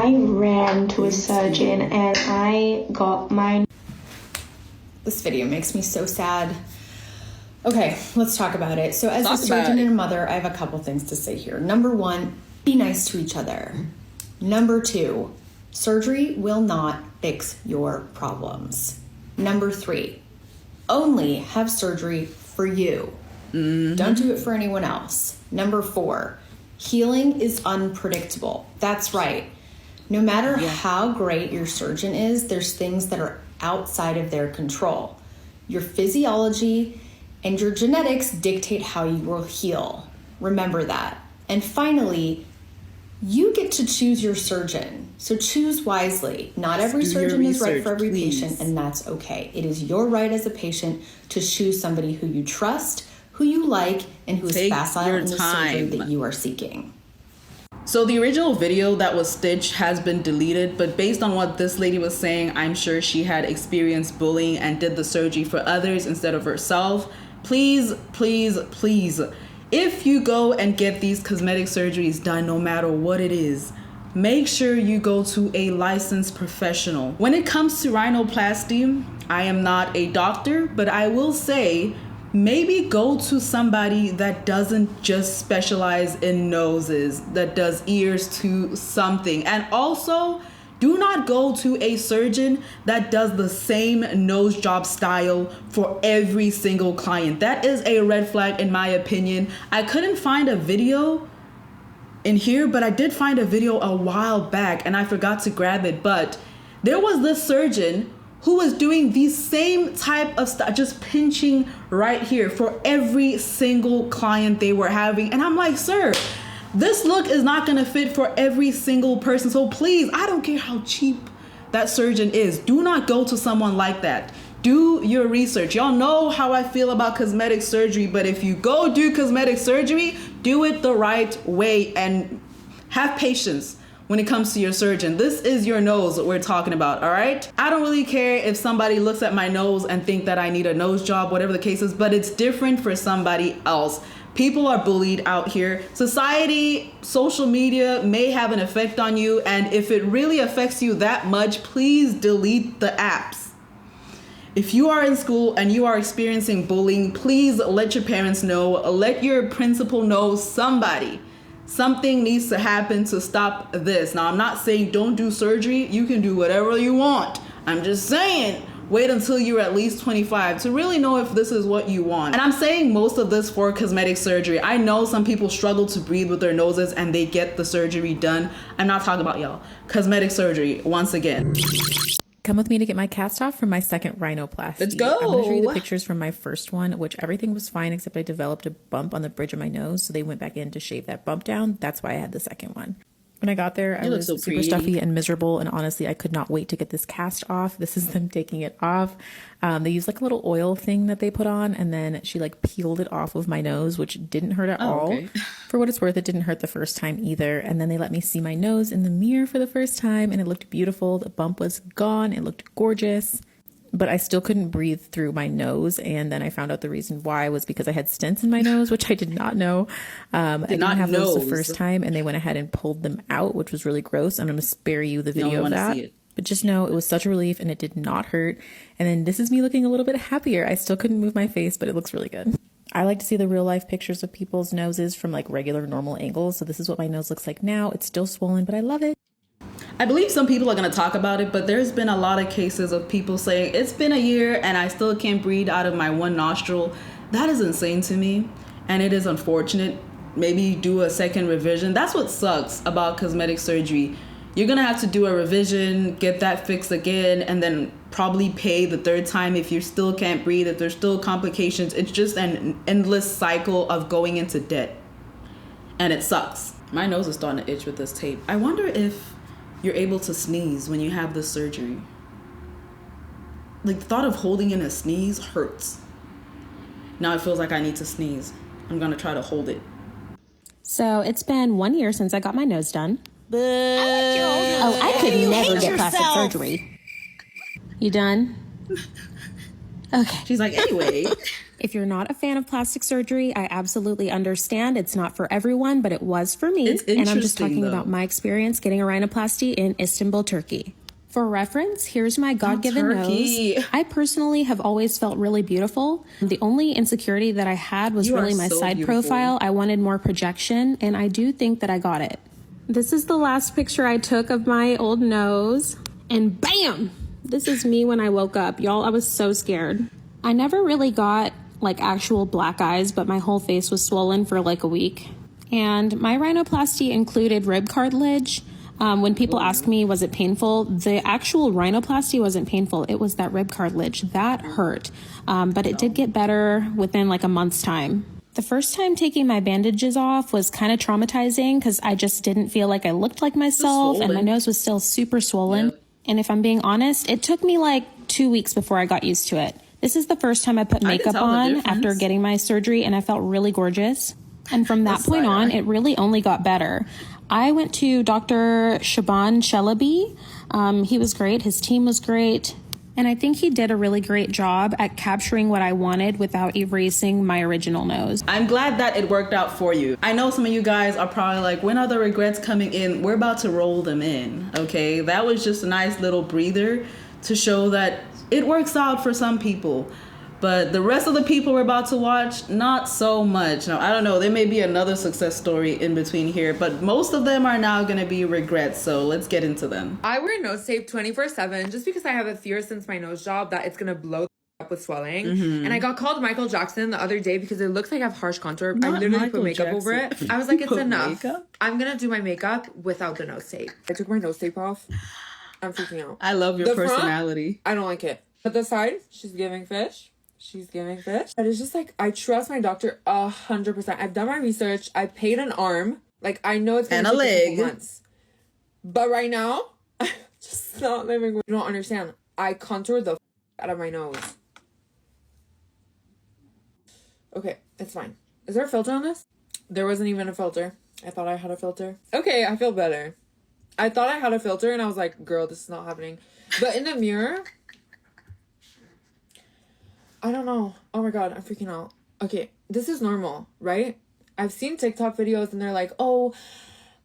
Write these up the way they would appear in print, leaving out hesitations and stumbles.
I ran to a surgeon and I got my... This video makes me so sad. Okay, let's talk about it. So as a surgeon and a mother, I have a couple things to say here. Number one, be nice to each other. Number two, surgery will not fix your problems. Number three, only have surgery for you. Don't do it for anyone else. Number four, healing is unpredictable. That's right. No matter how great your surgeon is, there's things that are outside of their control. Your physiology and your genetics dictate how you will heal. Remember that. And finally, you get to choose your surgeon. So choose wisely. Not every surgeon is right for every patient, and that's okay. It is your right as a patient to choose somebody who you trust, who you like, and who is facile in the surgery that you are seeking. So the original video that was stitched has been deleted, but based on what this lady was saying, I'm sure she had experienced bullying and did the surgery for others instead of herself. Please, please, please, if you go and get these cosmetic surgeries done, no matter what it is, make sure you go to a licensed professional. When it comes to rhinoplasty, I am not a doctor, but I will say maybe go to somebody that doesn't just specialize in noses, that does ears to something. And also, do not go to a surgeon that does the same nose job style for every single client. That is a red flag in my opinion. I couldn't find a video in here, but I did find a video a while back and I forgot to grab it. But there was this surgeon who was doing the same type of stuff, just pinching right here for every single client they were having. And I'm like, sir, this look is not gonna fit for every single person. So please, I don't care how cheap that surgeon is, do not go to someone like that. Do your research. Y'all know how I feel about cosmetic surgery, but if you go do cosmetic surgery, do it the right way and have patience when it comes to your surgeon. This is your nose that we're talking about, all right? I don't really care if somebody looks at my nose and think that I need a nose job, whatever the case is, but it's different for somebody else. People are bullied out here. Society, social media may have an effect on you, and if it really affects you that much, please delete the apps. If you are in school and you are experiencing bullying, please let your parents know, let your principal know, something needs to happen to stop this. Now, I'm not saying don't do surgery. You can do whatever you want. I'm just saying, wait until you're at least 25 to really know if this is what you want. And I'm saying most of this for cosmetic surgery. I know some people struggle to breathe with their noses and they get the surgery done. I'm not talking about y'all. Cosmetic surgery, once again. Come with me to get my cast off from my second rhinoplasty. Let's go. I'm going to show you the pictures from my first one, which everything was fine except I developed a bump on the bridge of my nose. So they went back in to shave that bump down. That's why I had the second one. When I got there, I was super stuffy and miserable. And honestly, I could not wait to get this cast off. This is them taking it off. They used like a little oil thing that they put on. And then she like peeled it off of my nose, which didn't hurt at all. Okay. For what it's worth, it didn't hurt the first time either. And then they let me see my nose in the mirror for the first time. And it looked beautiful. The bump was gone. It looked gorgeous. But I still couldn't breathe through my nose. And then I found out the reason why was because I had stents in my nose, which I did not know. I didn't have those the first time, and they went ahead and pulled them out, which was really gross. I'm going to spare you the video of that. But just know it was such a relief and it did not hurt. And then this is me looking a little bit happier. I still couldn't move my face, but it looks really good. I like to see the real life pictures of people's noses from like regular normal angles. So this is what my nose looks like now. It's still swollen, but I love it. I believe some people are going to talk about it, but there's been a lot of cases of people saying it's been a year and I still can't breathe out of my one nostril. That is insane to me, and it is unfortunate. Maybe do a second revision. That's what sucks about cosmetic surgery. You're going to have to do a revision, get that fixed again, and then probably pay the third time if you still can't breathe, if there's still complications. It's just an endless cycle of going into debt, and it sucks. My nose is starting to itch with this tape. I wonder if you're able to sneeze when you have this surgery. Like, the thought of holding in a sneeze hurts. Now it feels like I need to sneeze. I'm gonna try to hold it. So it's been 1 year since I got my nose done. I could never get plastic surgery. You done? Okay. She's like, anyway. If you're not a fan of plastic surgery, I absolutely understand. It's not for everyone, but it was for me. And I'm just talking about my experience getting a rhinoplasty in Istanbul, Turkey. For reference, here's my God-given nose. I personally have always felt really beautiful. The only insecurity that I had was really my side profile. I wanted more projection, and I do think that I got it. This is the last picture I took of my old nose, and bam! This is me when I woke up. Y'all, I was so scared. I never really got like actual black eyes, but my whole face was swollen for like a week. And my rhinoplasty included rib cartilage. When people ask me, was it painful? The actual rhinoplasty wasn't painful. It was that rib cartilage. That hurt. But it did get better within like a month's time. The first time taking my bandages off was kind of traumatizing because I just didn't feel like I looked like myself and my nose was still super swollen. Yep. And if I'm being honest, it took me like 2 weeks before I got used to it. This is the first time I put makeup on after getting my surgery, and I felt really gorgeous. And from that point on, it really only got better. I went to Dr. Shaban Shelabi. He was great. His team was great. And I think he did a really great job at capturing what I wanted without erasing my original nose. I'm glad that it worked out for you. I know some of you guys are probably like, when are the regrets coming in? We're about to roll them in, okay? That was just a nice little breather to show that it works out for some people. But the rest of the people we're about to watch, not so much. Now, I don't know, there may be another success story in between here, but most of them are now gonna be regrets, so let's get into them. I wear nose tape 24/7 just because I have a fear since my nose job that it's gonna blow up with swelling. And I got called Michael Jackson the other day because it looks like I have harsh contour. I literally put makeup over it. I was like, it's enough. I'm gonna do my makeup without the nose tape. I took my nose tape off. I'm freaking out. I love your personality. Front, I don't like it. But the side, she's giving fish. She's giving fish. But it's just like, I trust my doctor 100%. I've done my research. I paid an arm. Like, I know it's going to take a couple months. But right now, I'm just not living. You don't understand. I contoured the out of my nose. Okay, it's fine. Is there a filter on this? There wasn't even a filter. I thought I had a filter. Okay, I feel better. I thought I had a filter and I was like, girl, this is not happening. But in the mirror, I don't know. Oh my God, I'm freaking out. Okay, this is normal, right? I've seen TikTok videos and they're like, oh,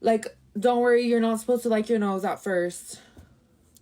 like, don't worry, you're not supposed to like your nose at first.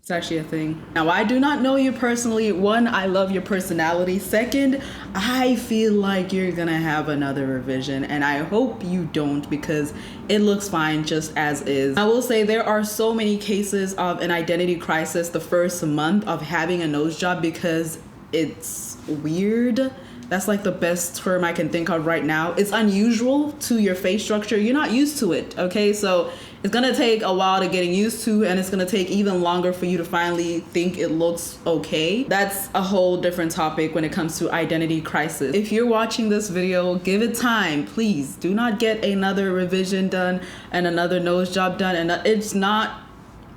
It's actually a thing. Now, I do not know you personally. One, I love your personality. Second, I feel like you're gonna have another revision, and I hope you don't because it looks fine just as is. I will say there are so many cases of an identity crisis the first month of having a nose job because it's weird. That's like the best term I can think of right now. It's unusual to your face structure. You're not used to it, okay? So it's gonna take a while to getting used to, and it's gonna take even longer for you to finally think it looks okay. That's a whole different topic when it comes to identity crisis. If you're watching this video, give it time, please. Do not get another revision done and another nose job done, and it's not,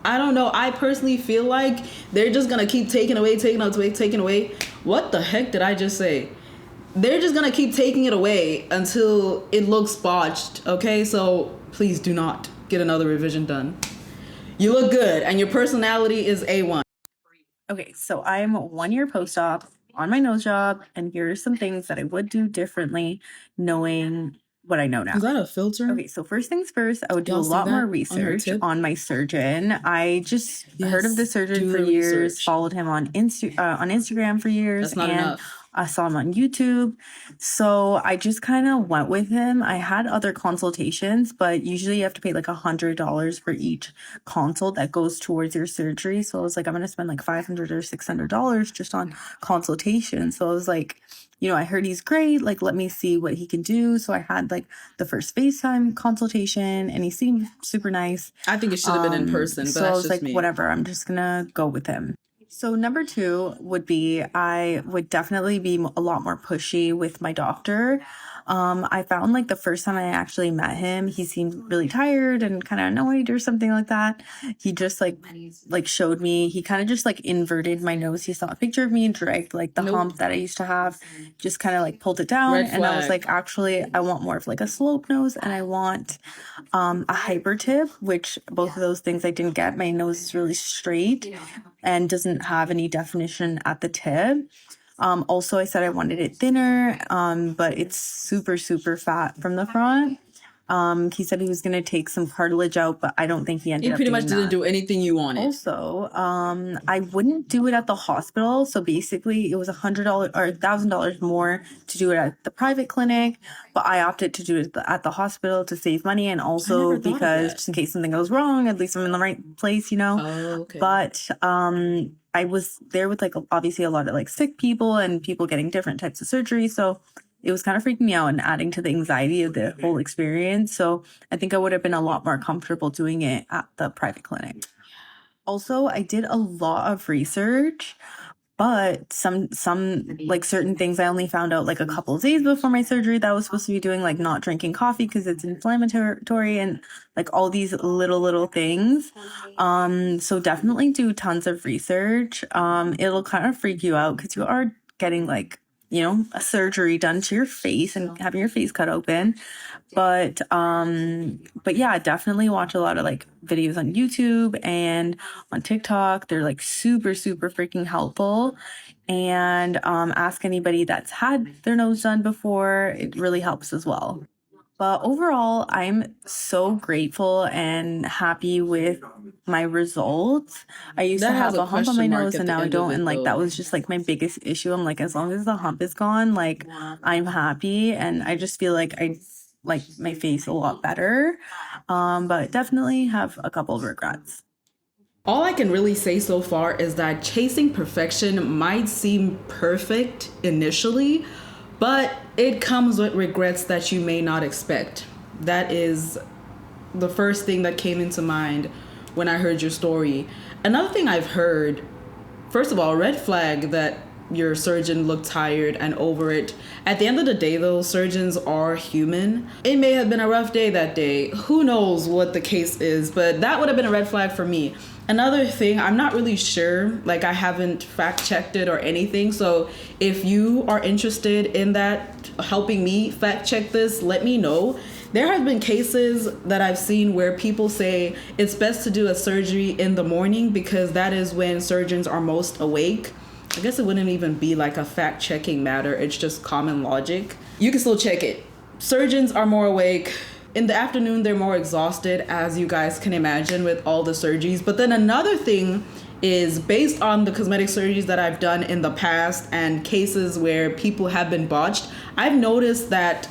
I don't know, I personally feel like they're just gonna keep taking away. What the heck did I just say? They're just gonna keep taking it away until it looks botched, okay? So please do not get another revision done. You look good and your personality is A1. Okay, so I'm 1 year post-op on my nose job, and here are some things that I would do differently knowing what I know now. Is that a filter? Okay, so first things first, I would do a lot more research on my surgeon. I just heard of the surgeon for years, followed him on Instagram for years. That's not enough. I saw him on YouTube. So I just kind of went with him. I had other consultations, but usually you have to pay like $100 for each consult that goes towards your surgery. So I was like, I'm going to spend like $500 or $600 just on consultation. So I was like, you know, I heard he's great. Like, let me see what he can do. So I had like the first FaceTime consultation and he seemed super nice. I think it should have been in person, but so that's I was just like, me. whatever, I'm just going to go with him. So number 2 would be I would definitely be a lot more pushy with my doctor. I found like the first time I actually met him, he seemed really tired and kind of annoyed or something like that. He just like showed me, he kind of just like inverted my nose. He saw a picture of me and dragged like the hump that I used to have, just kind of like pulled it down. And I was like, actually, I want more of like a slope nose and I want a hyper tip, which both of those things I didn't get. My nose is really straight and doesn't have any definition at the tip. Also, I said I wanted it thinner, but it's super, super fat from the front. He said he was going to take some cartilage out, but I don't think he ended up doing that. He pretty much didn't do anything you wanted. Also, I wouldn't do it at the hospital. So basically, it was $100 or $1,000 more to do it at the private clinic, but I opted to do it at the hospital to save money, and also because just in case something goes wrong, at least I'm in the right place, you know. Oh, okay. But I was there with like obviously a lot of like sick people and people getting different types of surgery, so it was kind of freaking me out and adding to the anxiety of the whole experience. So I think I would have been a lot more comfortable doing it at the private clinic. Also, I did a lot of research, but some like certain things I only found out like a couple of days before my surgery that I was supposed to be doing, like not drinking coffee because it's inflammatory and like all these little things. So definitely do tons of research. It'll kind of freak you out because you are getting like, you know, a surgery done to your face and having your face cut open. But yeah, definitely watch a lot of like videos on YouTube and on TikTok. They're like super, super freaking helpful. And ask anybody that's had their nose done before. It really helps as well. But overall, I'm so grateful and happy with my results. I used to have a hump on my nose and now I don't. And like, that was just like my biggest issue. I'm like, as long as the hump is gone, like I'm happy. And I just feel like I like my face a lot better. But definitely have a couple of regrets. All I can really say so far is that chasing perfection might seem perfect initially, but it comes with regrets that you may not expect. That is the first thing that came into mind when I heard your story. Another thing I've heard, first of all, red flag that your surgeon looked tired and over it. At the end of the day, though, surgeons are human. It may have been a rough day that day. Who knows what the case is, but that would have been a red flag for me. Another thing, I'm not really sure, like I haven't fact checked it or anything. So if you are interested in that, helping me fact check this, let me know. There have been cases that I've seen where people say it's best to do a surgery in the morning because that is when surgeons are most awake. I guess it wouldn't even be like a fact checking matter. It's just common logic. You can still check it. Surgeons are more awake. In the afternoon, they're more exhausted, as you guys can imagine, with all the surgeries. But then another thing is, based on the cosmetic surgeries that I've done in the past and cases where people have been botched, I've noticed that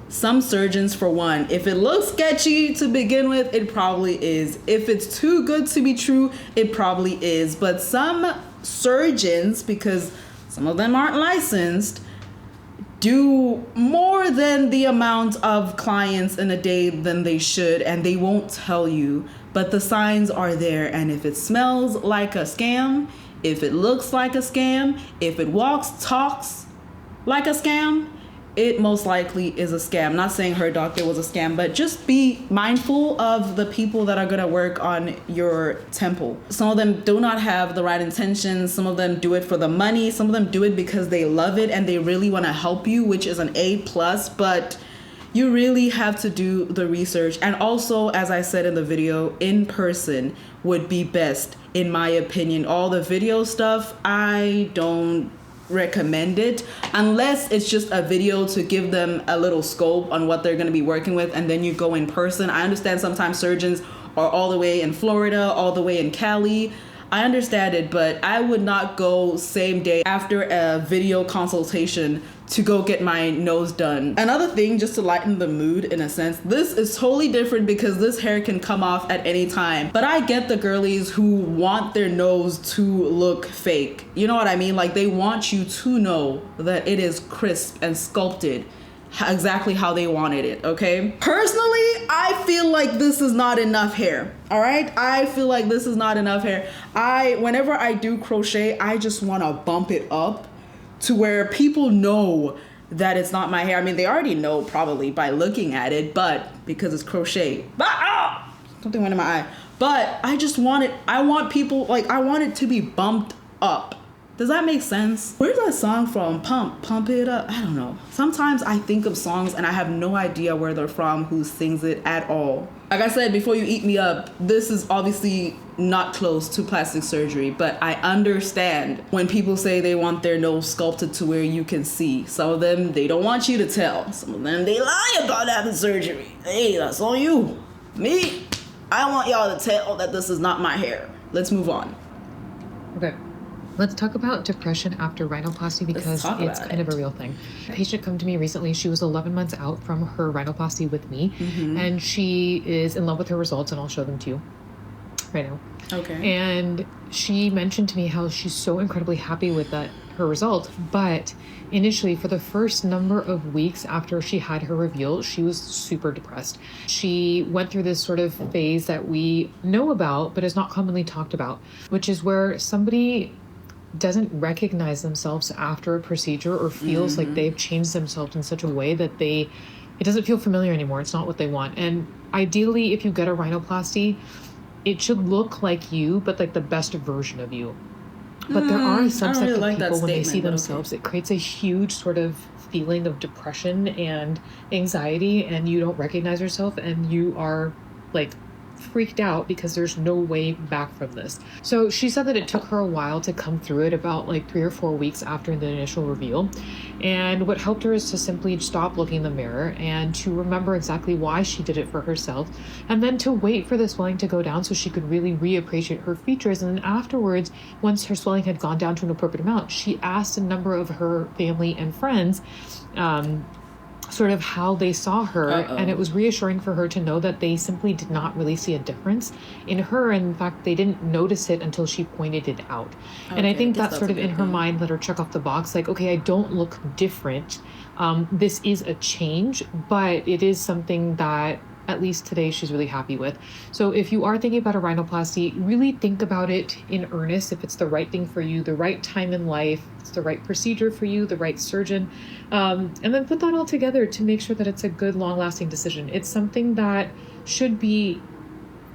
some surgeons, for one, if it looks sketchy to begin with, it probably is. If it's too good to be true, it probably is. But some surgeons, because some of them aren't licensed, do more than the amount of clients in a day than they should, and they won't tell you, but the signs are there. And if it smells like a scam, if it looks like a scam, if it talks like a scam, it most likely is a scam. Not saying her doctor was a scam, but just be mindful of the people that are gonna work on your temple. Some of them do not have the right intentions. Some of them do it for the money. Some of them do it because they love it and they really wanna help you, which is an A+, but you really have to do the research. And also, as I said in the video, in person would be best, in my opinion. All the video stuff, I don't recommend it unless it's just a video to give them a little scope on what they're going to be working with, and then you go in person. I understand sometimes surgeons are all the way in Florida, all the way in Cali. I understand it, but I would not go same day after a video consultation to go get my nose done. Another thing, just to lighten the mood in a sense, this is totally different because this hair can come off at any time. But I get the girlies who want their nose to look fake. You know what I mean? Like, they want you to know that it is crisp and sculpted exactly how they wanted it, okay? Personally, I feel like this is not enough hair, all right? I feel like this is not enough hair. Whenever I do crochet, I just wanna bump it up to where people know that it's not my hair. I mean, they already know probably by looking at it, but because it's crochet, something went in my eye. But I just want it, I want people, like, I want it to be bumped up. Does that make sense? Where's that song from? Pump It Up? I don't know. Sometimes I think of songs and I have no idea where they're from, who sings it at all. Like I said, before you eat me up, this is obviously not close to plastic surgery, but I understand when people say they want their nose sculpted to where you can see. Some of them, they don't want you to tell. Some of them, they lie about having surgery. Hey, that's on you. Me, I want y'all to tell that this is not my hair. Let's move on. Okay. Let's talk about depression after rhinoplasty because it's kind of a real thing. A patient come to me recently. She was 11 months out from her rhinoplasty with me, and she is in love with her results, and I'll show them to you right now. Okay. And she mentioned to me how she's so incredibly happy with her result, but initially for the first number of weeks after she had her reveal, she was super depressed. She went through this sort of phase that we know about, but is not commonly talked about, which is where somebody doesn't recognize themselves after a procedure or feels like they've changed themselves in such a way that it doesn't feel familiar anymore. It's not what they want. And ideally, if you get a rhinoplasty, it should look like you, but like the best version of you. But there are a subset of people when they see themselves, it creates a huge sort of feeling of depression and anxiety, and you don't recognize yourself, and you are like freaked out because there's no way back from this. So she said that it took her a while to come through it, about like 3 or 4 weeks after the initial reveal. And what helped her is to simply stop looking in the mirror and to remember exactly why she did it for herself, and then to wait for the swelling to go down so she could really reappreciate her features. And then afterwards, once her swelling had gone down to an appropriate amount, she asked a number of her family and friends sort of how they saw her. And it was reassuring for her to know that they simply did not really see a difference in her. In fact, they didn't notice it until she pointed it out. And I think that sort of in her mind let her check off the box, like, okay, I don't look different. This is a change, but it is something that at least today she's really happy with. So if you are thinking about a rhinoplasty, really think about it in earnest, if it's the right thing for you, the right time in life, it's the right procedure for you, the right surgeon, and then put that all together to make sure that it's a good, long-lasting decision. It's something that should be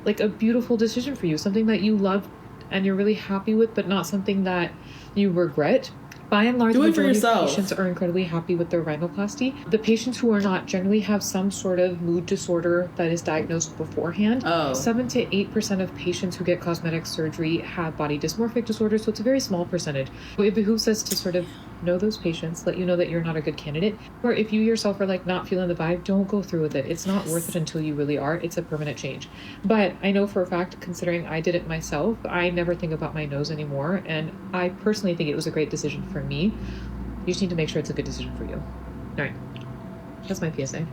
like a beautiful decision for you, something that you love and you're really happy with, but not something that you regret. By and large, the majority of patients are incredibly happy with their rhinoplasty. The patients who are not generally have some sort of mood disorder that is diagnosed beforehand. 7 to 8% of patients who get cosmetic surgery have body dysmorphic disorder, so it's a very small percentage. So it behooves us to sort of know those patients, let you know that you're not a good candidate. Or if you yourself are like not feeling the vibe, don't go through with it. It's not worth it until you really are. It's a permanent change. But I know for a fact, considering I did it myself, I never think about my nose anymore. And I personally think it was a great decision for me. You just need to make sure it's a good decision for you. All right. That's my PSA.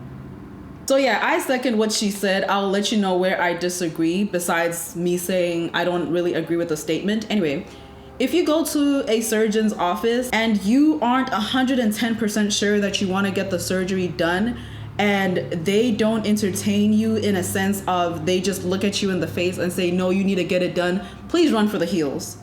So yeah, I second what she said. I'll let you know where I disagree, besides me saying I don't really agree with the statement. Anyway, if you go to a surgeon's office and you aren't 110% sure that you want to get the surgery done, and they don't entertain you in a sense of they just look at you in the face and say, no, you need to get it done, please run for the hills.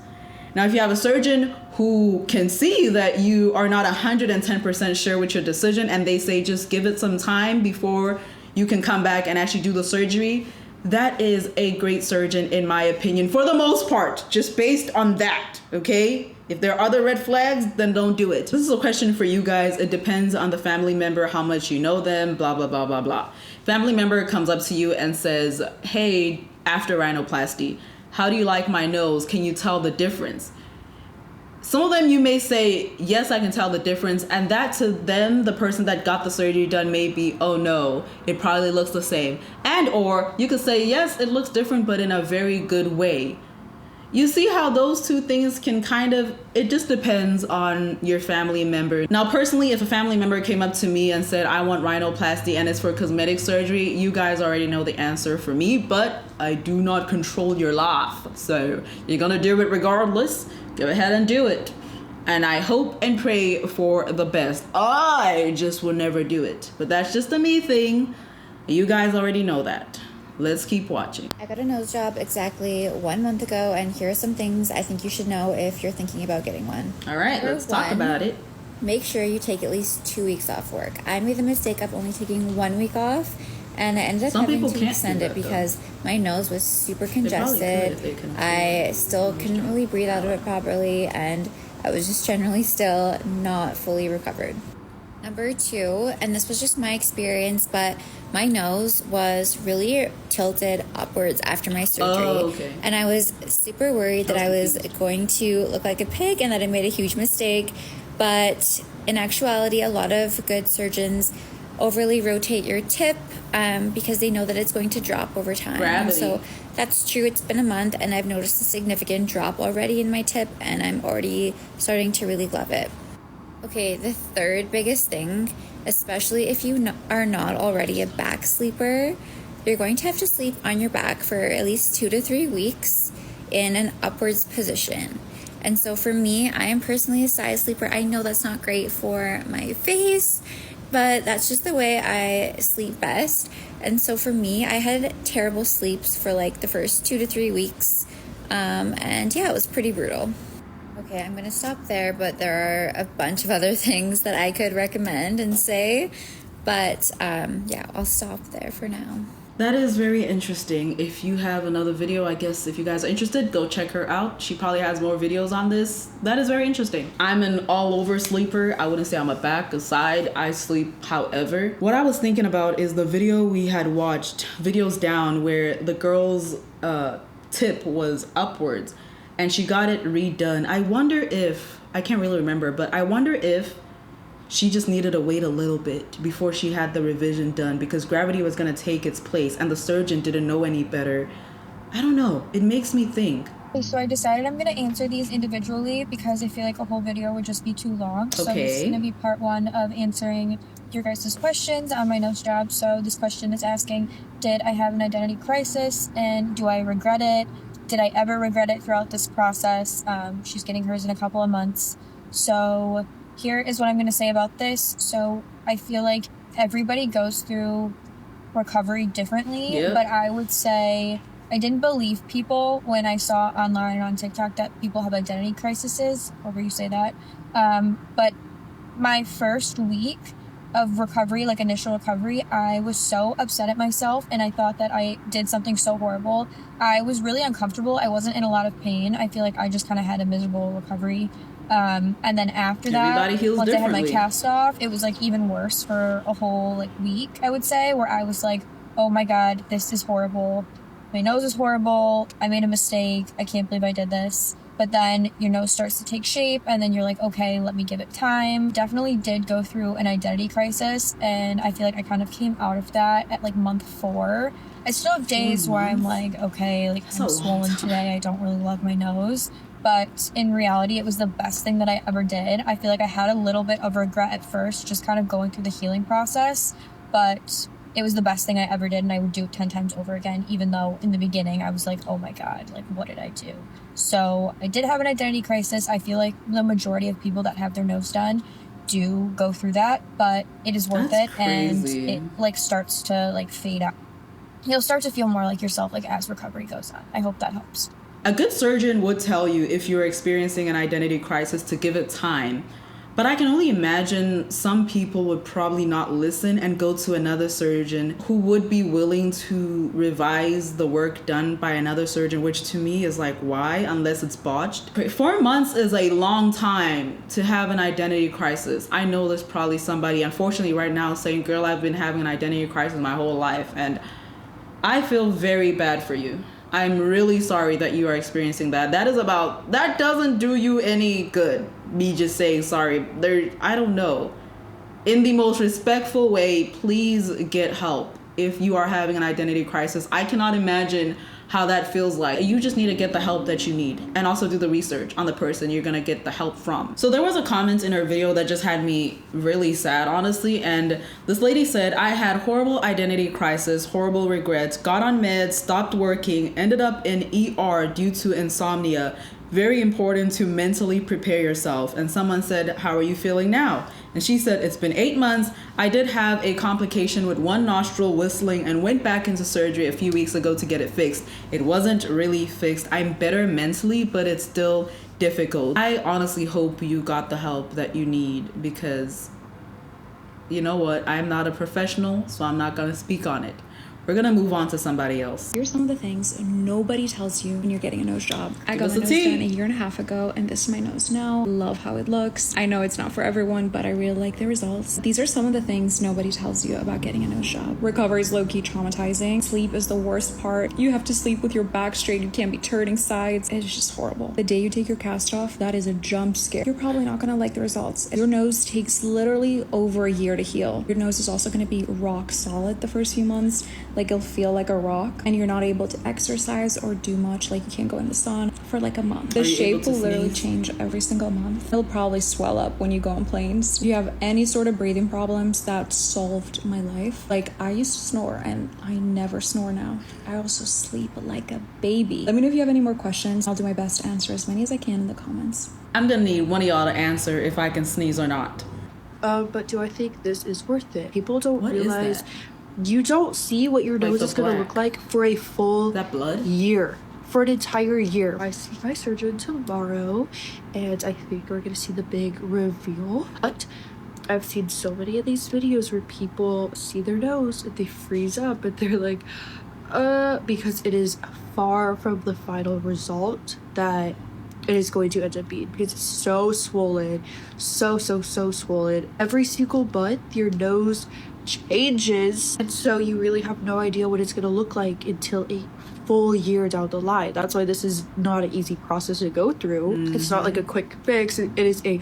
Now, if you have a surgeon who can see that you are not 110% sure with your decision and they say just give it some time before you can come back and actually do the surgery, that is a great surgeon in my opinion, for the most part, just based on that, okay? If there are other red flags, then don't do it. This is a question for you guys. It depends on the family member, how much you know them, blah, blah, blah, blah, blah. Family member comes up to you and says, hey, after rhinoplasty, how do you like my nose? Can you tell the difference? Some of them you may say, yes, I can tell the difference. And that to them, the person that got the surgery done may be, oh no, it probably looks the same. And or you could say, yes, it looks different, but in a very good way. You see how those two things can it just depends on your family member. Now, personally, if a family member came up to me and said, I want rhinoplasty and it's for cosmetic surgery, you guys already know the answer for me, but I do not control your life. So you're gonna do it regardless. Go ahead and do it. And I hope and pray for the best. I just will never do it. But that's just a me thing. You guys already know that. Let's keep watching. I got a nose job exactly 1 month ago, and here are some things I think you should know if you're thinking about getting one. All right, let's talk about it. Make sure you take at least 2 weeks off work. I made the mistake of only taking 1 week off, and I ended up having to extend it because my nose was super congested. I still couldn't really breathe out of it properly, and I was just generally still not fully recovered. Number 2, and this was just my experience, but my nose was really tilted upwards after my surgery. And I was super worried that I was going to look like a pig and that I made a huge mistake. But in actuality, a lot of good surgeons overly rotate your tip because they know that it's going to drop over time. Gravity. So that's true. It's been a month and I've noticed a significant drop already in my tip, and I'm already starting to really love it. Okay, the third biggest thing, especially if you are not already a back sleeper, you're going to have to sleep on your back for at least 2 to 3 weeks in an upwards position. And so for me, I am personally a side sleeper. I know that's not great for my face, but that's just the way I sleep best. And so for me, I had terrible sleeps for like the first 2 to 3 weeks. And yeah, it was pretty brutal. Okay, I'm going to stop there, but there are a bunch of other things that I could recommend and say. But yeah, I'll stop there for now. That is very interesting. If you have another video, I guess if you guys are interested, go check her out. She probably has more videos on this. That is very interesting. I'm an all-over sleeper. I wouldn't say I'm a back, a side. I sleep however. What I was thinking about is the video we had watched, Videos Down, where the girl's tip was upwards and she got it redone. I wonder if, I can't really remember, but I wonder if she just needed to wait a little bit before she had the revision done because gravity was going to take its place and the surgeon didn't know any better. I don't know. It makes me think. Okay, so I decided I'm going to answer these individually because I feel like a whole video would just be too long. So this is going to be part 1 of answering your guys' questions on my nose job. So this question is asking, did I have an identity crisis and do I regret it? Did I ever regret it throughout this process? She's getting hers in a couple of months. So here is what I'm going to say about this. So I feel like everybody goes through recovery differently, but I would say I didn't believe people when I saw online on TikTok that people have identity crises, however you say that. But my first week of recovery, like initial recovery, I was so upset at myself and I thought that I did something so horrible. I was really uncomfortable. I wasn't in a lot of pain. I feel like I just kind of had a miserable recovery. And then after that, once I had my cast off, it was like even worse for a whole like week, I would say, where I was like, oh my God, this is horrible. My nose is horrible. I made a mistake. I can't believe I did this. But then your nose starts to take shape and then you're like, okay, let me give it time. Definitely did go through an identity crisis. And I feel like I kind of came out of that at like month 4. I still have days where I'm like, okay, like I'm swollen today. I don't really love my nose. But in reality, it was the best thing that I ever did. I feel like I had a little bit of regret at first, just kind of going through the healing process. But it was the best thing I ever did, and I would do it 10 times over again, even though in the beginning I was like, oh my God, like what did I do? So I did have an identity crisis. I feel like the majority of people that have their nose done do go through that, but it is worth it. Crazy. And it like starts to like fade out. You'll start to feel more like yourself like as recovery goes on. I hope that helps. A good surgeon would tell you if you're experiencing an identity crisis to give it time. But I can only imagine some people would probably not listen and go to another surgeon who would be willing to revise the work done by another surgeon, which to me is like, why? Unless it's botched. 4 months is a long time to have an identity crisis. I know there's probably somebody, unfortunately, right now saying, girl, I've been having an identity crisis my whole life. And I feel very bad for you. I'm really sorry that you are experiencing that. That doesn't do you any good. Me just saying sorry. I don't know. In the most respectful way, please get help if you are having an identity crisis. I cannot imagine how that feels like. You just need to get the help that you need and also do the research on the person you're gonna get the help from. So there was a comment in her video that just had me really sad, honestly, and this lady said, I had horrible identity crisis, horrible regrets, got on meds, stopped working, ended up in ER due to insomnia. Very important to mentally prepare yourself. And someone said, how are you feeling now? And she said, it's been 8 months. I did have a complication with one nostril whistling and went back into surgery a few weeks ago to get it fixed. It wasn't really fixed. I'm better mentally, but it's still difficult. I honestly hope you got the help that you need because you know what? I'm not a professional, so I'm not going to speak on it. We're gonna move on to somebody else. Here's some of the things nobody tells you when you're getting a nose job. I got my nose done a year and a half ago, and this is my nose now. Love how it looks. I know it's not for everyone, but I really like the results. These are some of the things nobody tells you about getting a nose job. Recovery is low-key traumatizing. Sleep is the worst part. You have to sleep with your back straight. You can't be turning sides. It's just horrible. The day you take your cast off, that is a jump scare. You're probably not gonna like the results. Your nose takes literally over a year to heal. Your nose is also gonna be rock solid the first few months. Like, it'll feel like a rock, and you're not able to exercise or do much. Like, you can't go in the sun for like a month. The shape will literally change every single month. It'll probably swell up when you go on planes. If you have any sort of breathing problems, that solved my life. Like, I used to snore, and I never snore now. I also sleep like a baby. Let me know if you have any more questions. I'll do my best to answer as many as I can in the comments. I'm gonna need one of y'all to answer if I can sneeze or not. But do I think this is worth it? People don't realize you don't see what your nose is going to look like for a full year. For an entire year. I see my surgeon tomorrow, and I think we're going to see the big reveal. But I've seen so many of these videos where people see their nose and they freeze up and they're like, because it is far from the final result that it is going to end up being, because it's so swollen, so swollen. Every single month your nose changes, and so you really have no idea what it's going to look like until a full year down the line. That's why this is not an easy process to go through. It's not like a quick fix. It is a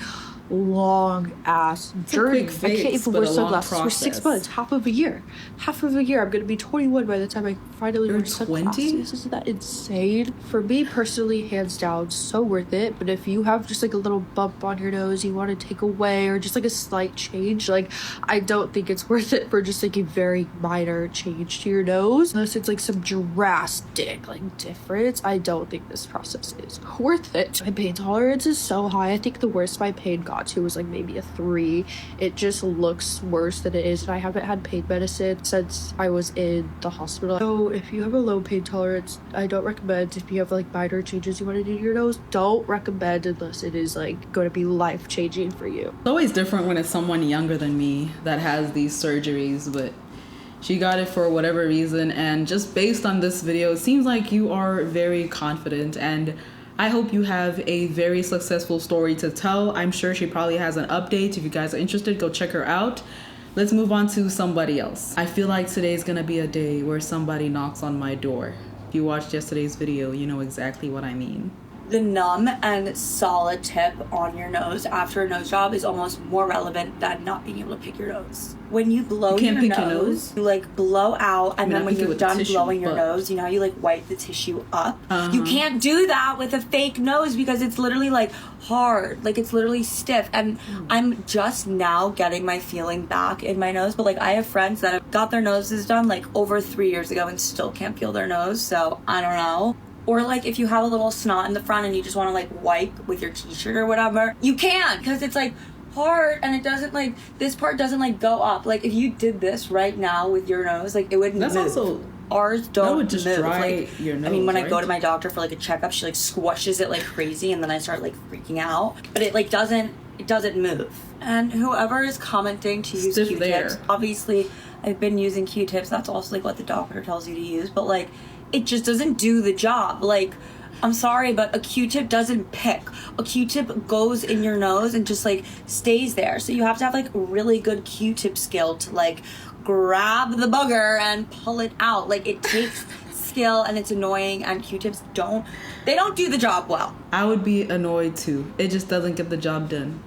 long ass journey. I can't even wear sunglasses for 6 months, half of a year. I'm gonna be 21 by the time I finally wear sunglasses. Isn't that insane? For me personally, hands down, so worth it. But if you have just like a little bump on your nose you want to take away, or just like a slight change, like, I don't think it's worth it for just like a very minor change to your nose, unless it's like some drastic like difference. I don't think this process is worth it. My pain tolerance is so high. I think the worst my pain got to was like maybe a 3. It just looks worse than it is, and I haven't had pain medicine since I was in the hospital. So if you have a low pain tolerance, I don't recommend. If you have like minor changes you want to do to your nose, don't recommend unless it is like going to be life-changing for you. It's always different when it's someone younger than me that has these surgeries, but she got it for whatever reason, and just based on this video, it seems like you are very confident, and I hope you have a very successful story to tell. I'm sure she probably has an update. If you guys are interested, go check her out. Let's move on to somebody else. I feel like today's gonna be a day where somebody knocks on my door. If you watched yesterday's video, you know exactly what I mean. The numb and solid tip on your nose after a nose job is almost more relevant than not being able to pick your nose. When you blow your nose, you like blow out, and then when you're done blowing your nose, you know how you like wipe the tissue up? You can't do that with a fake nose because it's literally like hard, like it's literally stiff. And I'm just now getting my feeling back in my nose, but like I have friends that have got their noses done like over 3 years ago and still can't feel their nose, so I don't know. Or like if you have a little snot in the front and you just want to like wipe with your t-shirt or whatever, you can, because it's like hard and it doesn't like, this part doesn't like go up. Like if you did this right now with your nose, like it wouldn't move. Also, ours don't would just move. dry Like, your nose, I mean, when I right? go to my doctor for like a checkup, she like squishes it like crazy, and then I start like freaking out. But it like doesn't move. And whoever is commenting to use Q-tips, obviously I've been using Q-tips. That's also like what the doctor tells you to use. But like, it just doesn't do the job. Like, I'm sorry, but a Q-tip doesn't pick. A Q-tip goes in your nose and just like stays there. So you have to have like really good Q-tip skill to like grab the booger and pull it out. Like it takes skill, and it's annoying, and Q-tips don't do the job well. I would be annoyed too. It just doesn't get the job done.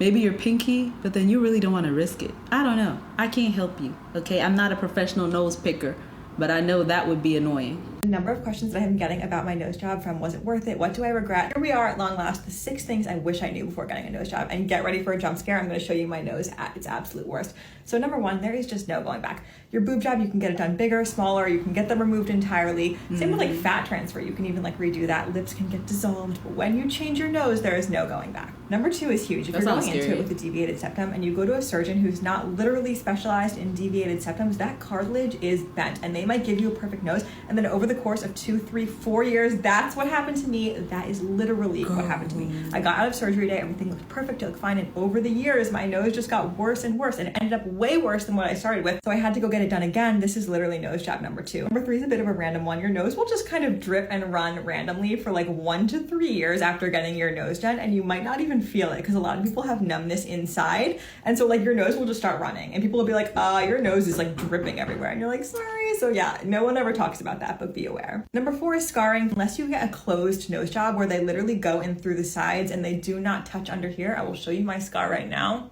Maybe you're pinky, but then you really don't want to risk it. I don't know. I can't help you, okay? I'm not a professional nose picker, but I know that would be annoying. The number of questions that I have been getting about my nose job, from was it worth it, what do I regret? Here we are at long last, the 6 things I wish I knew before getting a nose job. And get ready for a jump scare. I'm going to show you my nose at its absolute worst. So number 1, there is just no going back. Your boob job, you can get it done bigger, smaller, you can get them removed entirely. Same with like fat transfer, you can even like redo that. Lips can get dissolved, but when you change your nose, there is no going back. Number 2 is huge. If you're going into it with a deviated septum and you go to a surgeon who's not literally specialized in deviated septums, that cartilage is bent, and they might give you a perfect nose, and then over the the course of 2, 3, 4 years. That's what happened to me. That is literally what happened to me. I got out of surgery day, everything looked perfect, it looked fine, and over the years, my nose just got worse and worse, and it ended up way worse than what I started with, so I had to go get it done again. This is literally nose job number 2. Number 3 is a bit of a random one. Your nose will just kind of drip and run randomly for like 1 to 3 years after getting your nose done, and you might not even feel it, because a lot of people have numbness inside, and so like your nose will just start running, and people will be like, your nose is like dripping everywhere, and you're like, sorry. So yeah, no one ever talks about that, but be aware. Number 4 is scarring. Unless you get a closed nose job where they literally go in through the sides and they do not touch under here. I will show you my scar right now.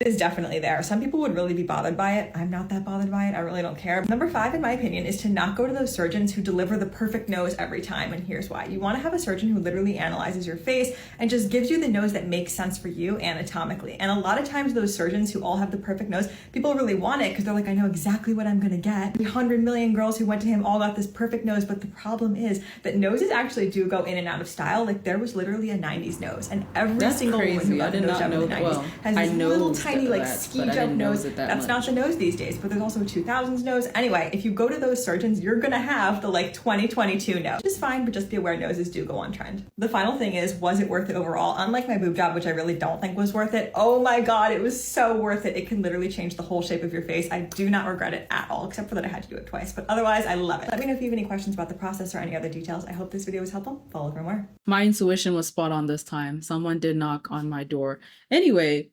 It is definitely there. Some people would really be bothered by it. I'm not that bothered by it. I really don't care. Number 5, in my opinion, is to not go to those surgeons who deliver the perfect nose every time. And here's why. You want to have a surgeon who literally analyzes your face and just gives you the nose that makes sense for you anatomically. And a lot of times those surgeons who all have the perfect nose, people really want it because they're like, I know exactly what I'm going to get. 300 million girls who went to him all got this perfect nose. But the problem is that noses actually do go in and out of style. Like there was literally a 90s nose, and every single woman who got a nose job in the 90s has this little tiny like ski jump nose. That's not the nose these days, but there's also a 2000s nose. Anyway, if you go to those surgeons, you're gonna have the like 2022 nose. Which is fine, but just be aware noses do go on trend. The final thing is, was it worth it overall? Unlike my boob job, which I really don't think was worth it, oh my god, it was so worth it. It can literally change the whole shape of your face. I do not regret it at all, except for that I had to do it twice, but otherwise I love it. Let me know if you have any questions about the process or any other details. I hope this video was helpful. Follow for more. My intuition was spot on this time. Someone did knock on my door. Anyway,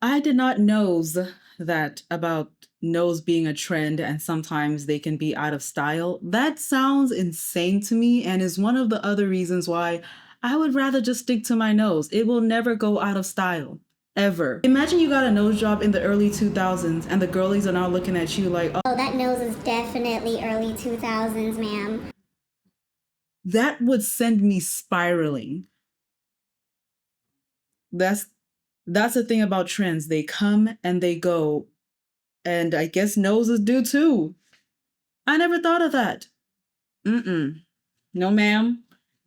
I did not know that about nose being a trend and sometimes they can be out of style. That sounds insane to me and is one of the other reasons why I would rather just stick to my nose. It will never go out of style. Ever. Imagine you got a nose job in the early 2000s and the girlies are now looking at you like, oh, that nose is definitely early 2000s, ma'am. That would send me spiraling. That's the thing about trends. They come and they go. And I guess noses do too. I never thought of that. No, ma'am.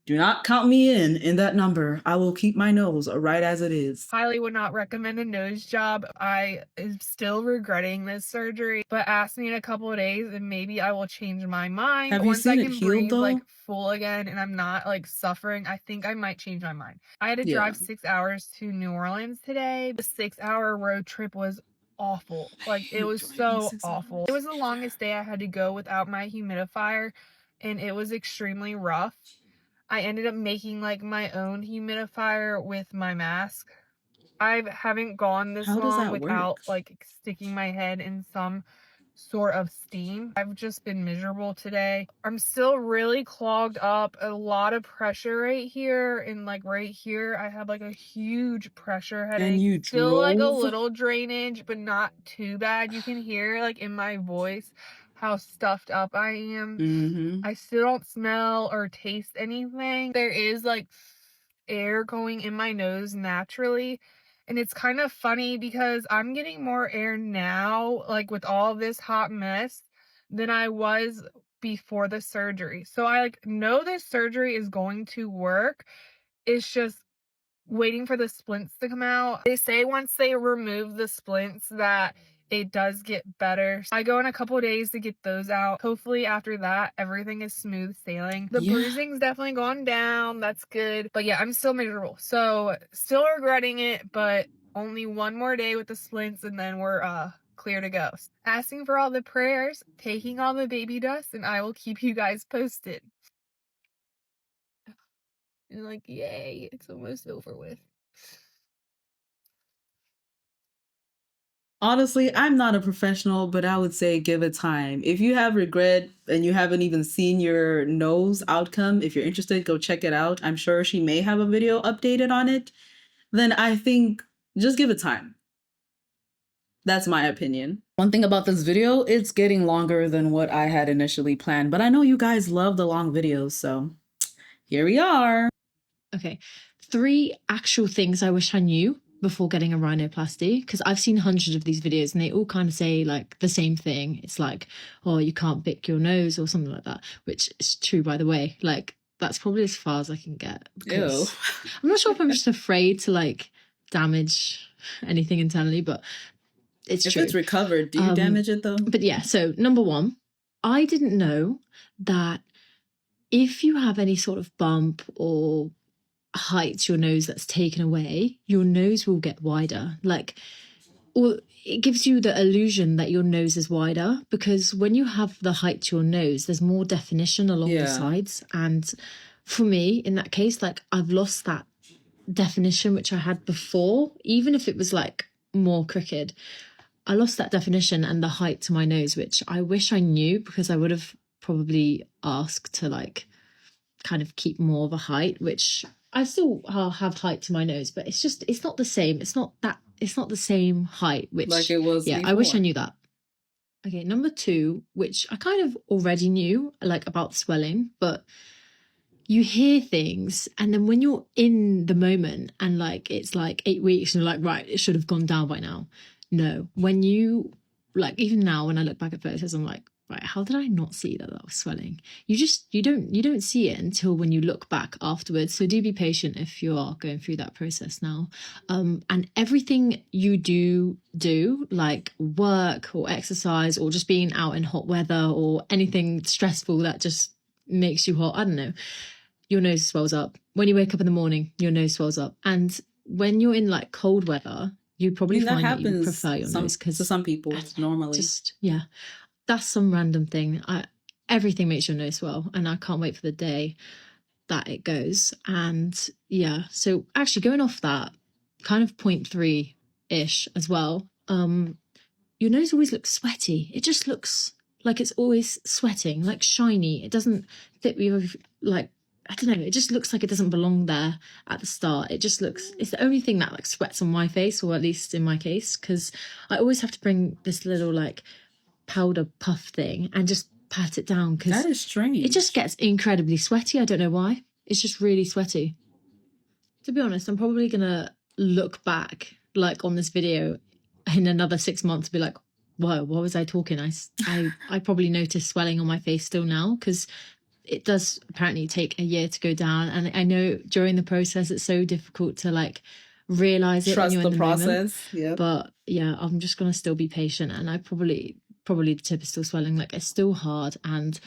Do not count me in that number. I will keep my nose right as it is. Highly would not recommend a nose job. I am still regretting this surgery, but ask me in a couple of days and maybe I will change my mind. Have you seen it healed though? Like full again and I'm not like suffering, I think I might change my mind. I had to drive 6 hours to New Orleans today. The 6-hour road trip was awful. Like it was so awful. It was the longest day I had to go without my humidifier and it was extremely rough. I ended up making like my own humidifier with my mask. I haven't gone this long without like sticking my head in some sort of steam. I've just been miserable today. I'm still really clogged up, a lot of pressure right here, and like right here I have like a huge pressure headache. And you still like a little drainage, but not too bad. You can hear like in my voice how stuffed up I am. I still don't smell or taste anything. There is like air going in my nose naturally. And it's kind of funny because I'm getting more air now, like with all this hot mess, than I was before the surgery. So I like know this surgery is going to work. It's just waiting for the splints to come out. They say once they remove the splints that it does get better. I go in a couple of days to get those out. Hopefully after that, everything is smooth sailing. The bruising's definitely gone down. That's good. But yeah, I'm still miserable. So still regretting it, but only one more day with the splints and then we're clear to go. Asking for all the prayers, taking all the baby dust, and I will keep you guys posted. And like, yay, it's almost over with. Honestly, I'm not a professional, but I would say give it time. If you have regret and you haven't even seen your nose outcome, if you're interested, go check it out. I'm sure she may have a video updated on it. Then I think just give it time. That's my opinion. One thing about this video, it's getting longer than what I had initially planned, but I know you guys love the long videos, so here we are. Okay, 3 actual things I wish I knew before getting a rhinoplasty, because I've seen hundreds of these videos and they all kind of say like the same thing. It's like, oh, you can't pick your nose or something like that, which is true, by the way. Like that's probably as far as I can get. Ew. I'm not sure if I'm just afraid to like damage anything internally, but it's true. If it's recovered, do you damage it though? But yeah, so number 1, I didn't know that if you have any sort of bump or height to your nose that's taken away, your nose will get wider. Like, or it gives you the illusion that your nose is wider, because when you have the height to your nose, there's more definition along the sides. And for me, in that case, like, I've lost that definition which I had before, even if it was like more crooked. I lost that definition and the height to my nose, which I wish I knew, because I would have probably asked to like kind of keep more of a height, which I still have height to my nose, but it's not the same. It's not the same height, which like it was before. I wish I knew that. Okay, number 2, which I kind of already knew, like, about swelling, but you hear things, and then when you're in the moment and like it's like 8 weeks and you're like, right, it should have gone down by now. No, when you, like, even now when I look back at photos, I'm like, right, how did I not see that was swelling? You don't see it until when you look back afterwards. So do be patient if you are going through that process now. And everything you do like work or exercise or just being out in hot weather or anything stressful that just makes you hot, I don't know, your nose swells up. When you wake up in the morning, your nose swells up. And when you're in like cold weather, you probably find that you prefer your nose, because to some people normally that's some random thing. Everything makes your nose swell, and I can't wait for the day that it goes. And yeah, so actually going off that, kind of point 3-ish as well, your nose always looks sweaty. It just looks like it's always sweating, like shiny. It doesn't fit with, like, I don't know, it just looks like it doesn't belong there at the start. It just looks, it's the only thing that like sweats on my face, or at least in my case, because I always have to bring this little like powder puff thing and just pat it down, because that is strange. It just gets incredibly sweaty. I don't know why. It's just really sweaty. To be honest, I'm probably gonna look back like on this video in another 6 months and be like, whoa, what was I talking? I probably noticed swelling on my face still now, because it does apparently take a year to go down. And I know during the process it's so difficult to like realize it. Trust when you're in the process. Yeah. But yeah, I'm just gonna still be patient, and I probably the tip is still swelling. Like, it's still hard, and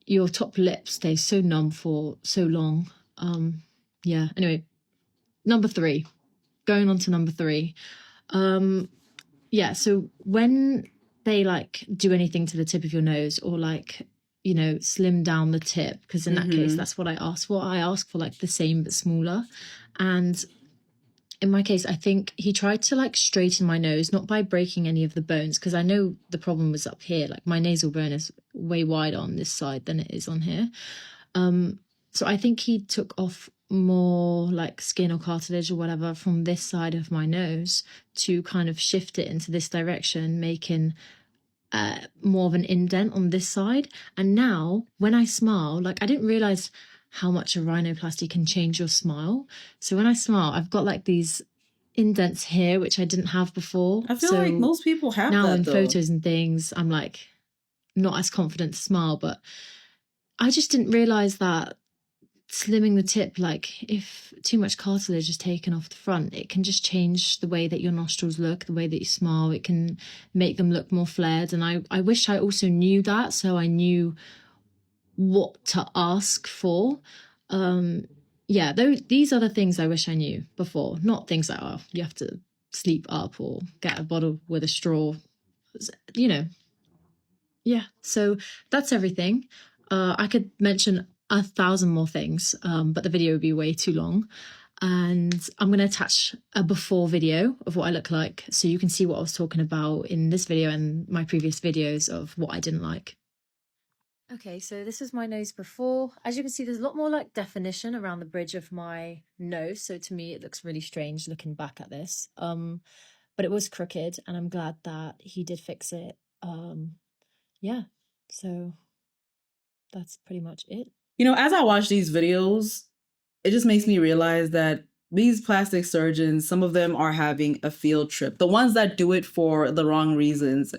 your top lip stays so numb for so long. Yeah. Anyway, number 3. Going on to number 3. Yeah. So when they like do anything to the tip of your nose, or like, you know, slim down the tip, because in that case, that's what I asked for. I asked for like the same but smaller. And in my case, I think he tried to like straighten my nose, not by breaking any of the bones, because I know the problem was up here. Like, my nasal bone is way wider on this side than it is on here. So I think he took off more like skin or cartilage or whatever from this side of my nose to kind of shift it into this direction, making more of an indent on this side. And now when I smile, like, I didn't realize how much a rhinoplasty can change your smile. So when I smile, I've got like these indents here, which I didn't have before. I feel like most people have now that, in though. photos and things, I'm like not as confident to smile, but I just didn't realize that slimming the tip, like if too much cartilage is taken off the front, it can just change the way that your nostrils look, the way that you smile. It can make them look more flared. And I wish I also knew that, so I knew what to ask for. Yeah, these are the things I wish I knew before, not things like, oh, you have to sleep up or get a bottle with a straw, you know. Yeah, so that's everything. I could mention 1,000 more things, but the video would be way too long. And I'm going to attach a before video of what I look like, so you can see what I was talking about in this video and my previous videos of what I didn't like. Okay, so this is my nose before. As you can see, there's a lot more like definition around the bridge of my nose. So to me, it looks really strange looking back at this. But it was crooked, and I'm glad that he did fix it. Yeah, so that's pretty much it. You know, as I watch these videos, it just makes me realize that these plastic surgeons, some of them are having a field trip. The ones that do it for the wrong reasons,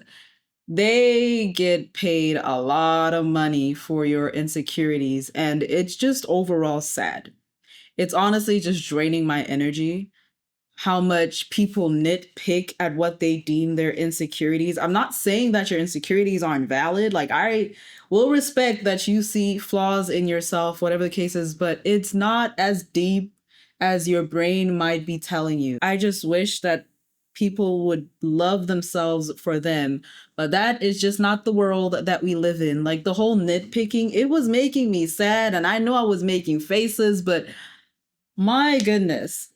they get paid a lot of money for your insecurities, and it's just overall sad. It's honestly just draining my energy how much people nitpick at what they deem their insecurities. I'm not saying that your insecurities aren't valid. Like, I will respect that you see flaws in yourself, whatever the case is, but it's not as deep as your brain might be telling you. I just wish that people would love themselves for them, but that is just not the world that we live in. Like, the whole nitpicking, it was making me sad, and I know I was making faces, but my goodness.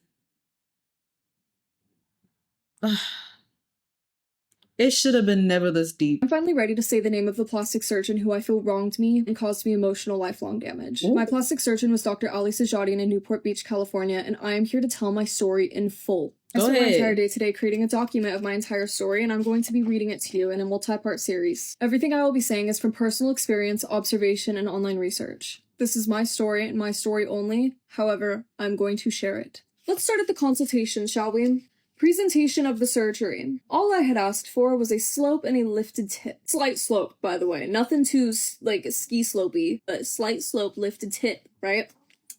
It should have been never this deep. I'm finally ready to say the name of the plastic surgeon who I feel wronged me and caused me emotional lifelong damage. Ooh. My plastic surgeon was Dr. Ali Sajadian in Newport Beach, California, and I am here to tell my story in full. I spent my entire day today creating a document of my entire story, and I'm going to be reading it to you in a multi-part series. Everything I will be saying is from personal experience, observation, and online research. This is my story and my story only. However, I'm going to share it. Let's start at the consultation, shall we? Presentation of the surgery. All I had asked for was a slope and a lifted tip. Slight slope, by the way. Nothing too, like, ski slopey, but slight slope, lifted tip, right?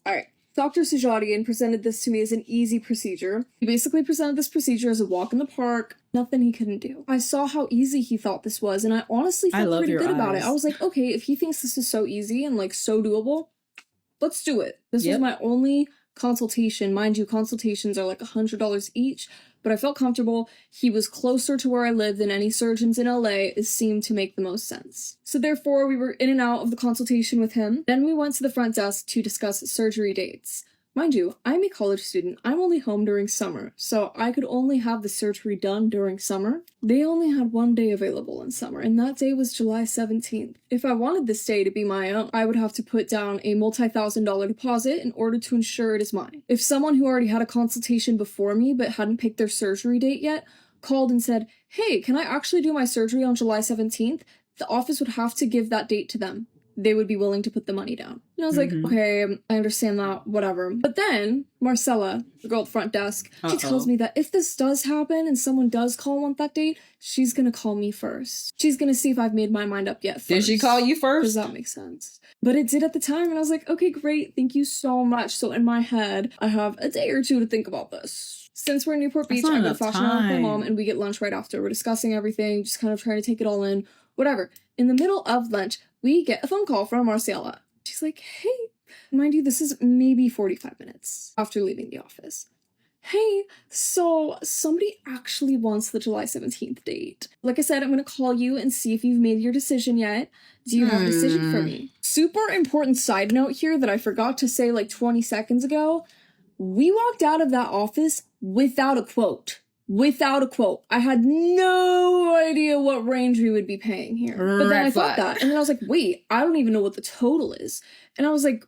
Alright. Dr. Sajadian presented this to me as an easy procedure. He basically presented this procedure as a walk in the park, nothing he couldn't do. I saw how easy he thought this was, and I honestly felt pretty good about it. I was like, okay, if he thinks this is so easy and, like, so doable, let's do it. This was my only consultation. Mind you, consultations are like $100 each, but I felt comfortable. He was closer to where I lived than any surgeons in LA. It seemed to make the most sense. So therefore, we were in and out of the consultation with him. Then we went to the front desk to discuss surgery dates. Mind you, I'm a college student. I'm only home during summer, so I could only have the surgery done during summer. They only had one day available in summer, and that day was July 17th. If I wanted this day to be my own, I would have to put down a multi-$1,000 deposit in order to ensure it is mine. If someone who already had a consultation before me but hadn't picked their surgery date yet called and said, hey, can I actually do my surgery on July 17th? The office would have to give that date to them. They would be willing to put the money down. And I was like, okay, I understand that, whatever. But then, Marcella, the girl at the front desk, she tells me that if this does happen and someone does call on that date, she's gonna call me first. She's gonna see if I've made my mind up yet first. Did she call you first? Does that make sense? But it did at the time, and I was like, okay, great, thank you so much. So in my head, I have a day or two to think about this. Since we're in Newport Beach, I go fashion out with my mom, and we get lunch right after. We're discussing everything, just kind of trying to take it all in, whatever. In the middle of lunch, we get a phone call from Marcella. She's like, hey, mind you, this is maybe 45 minutes after leaving the office. Hey, so somebody actually wants the July 17th date. Like I said, I'm going to call you and see if you've made your decision yet. Do you have a decision for me? Super important side note here that I forgot to say like 20 seconds ago. We walked out of that office without a quote. Without a quote. I had no idea what range we would be paying here. But then I thought that. And then I was like, wait, I don't even know what the total is. And I was like,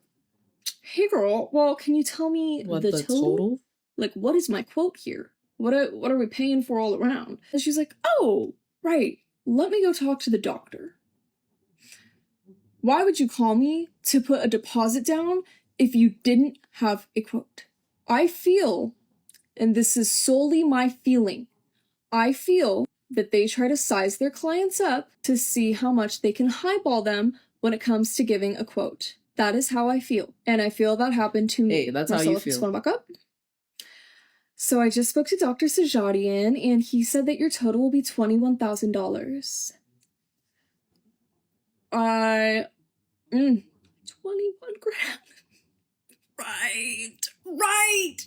hey girl, well, can you tell me what the total? Like, what is my quote here? What are we paying for all around? And she's like, oh, right. Let me go talk to the doctor. Why would you call me to put a deposit down if you didn't have a quote? I feel, and this is solely my feeling, I feel that they try to size their clients up to see how much they can highball them when it comes to giving a quote. That is how I feel. And I feel that happened to me. Hey, that's how you feel. Just want to back up. So I just spoke to Dr. Sajadian, and he said that your total will be $21,000. 21 grand. Right.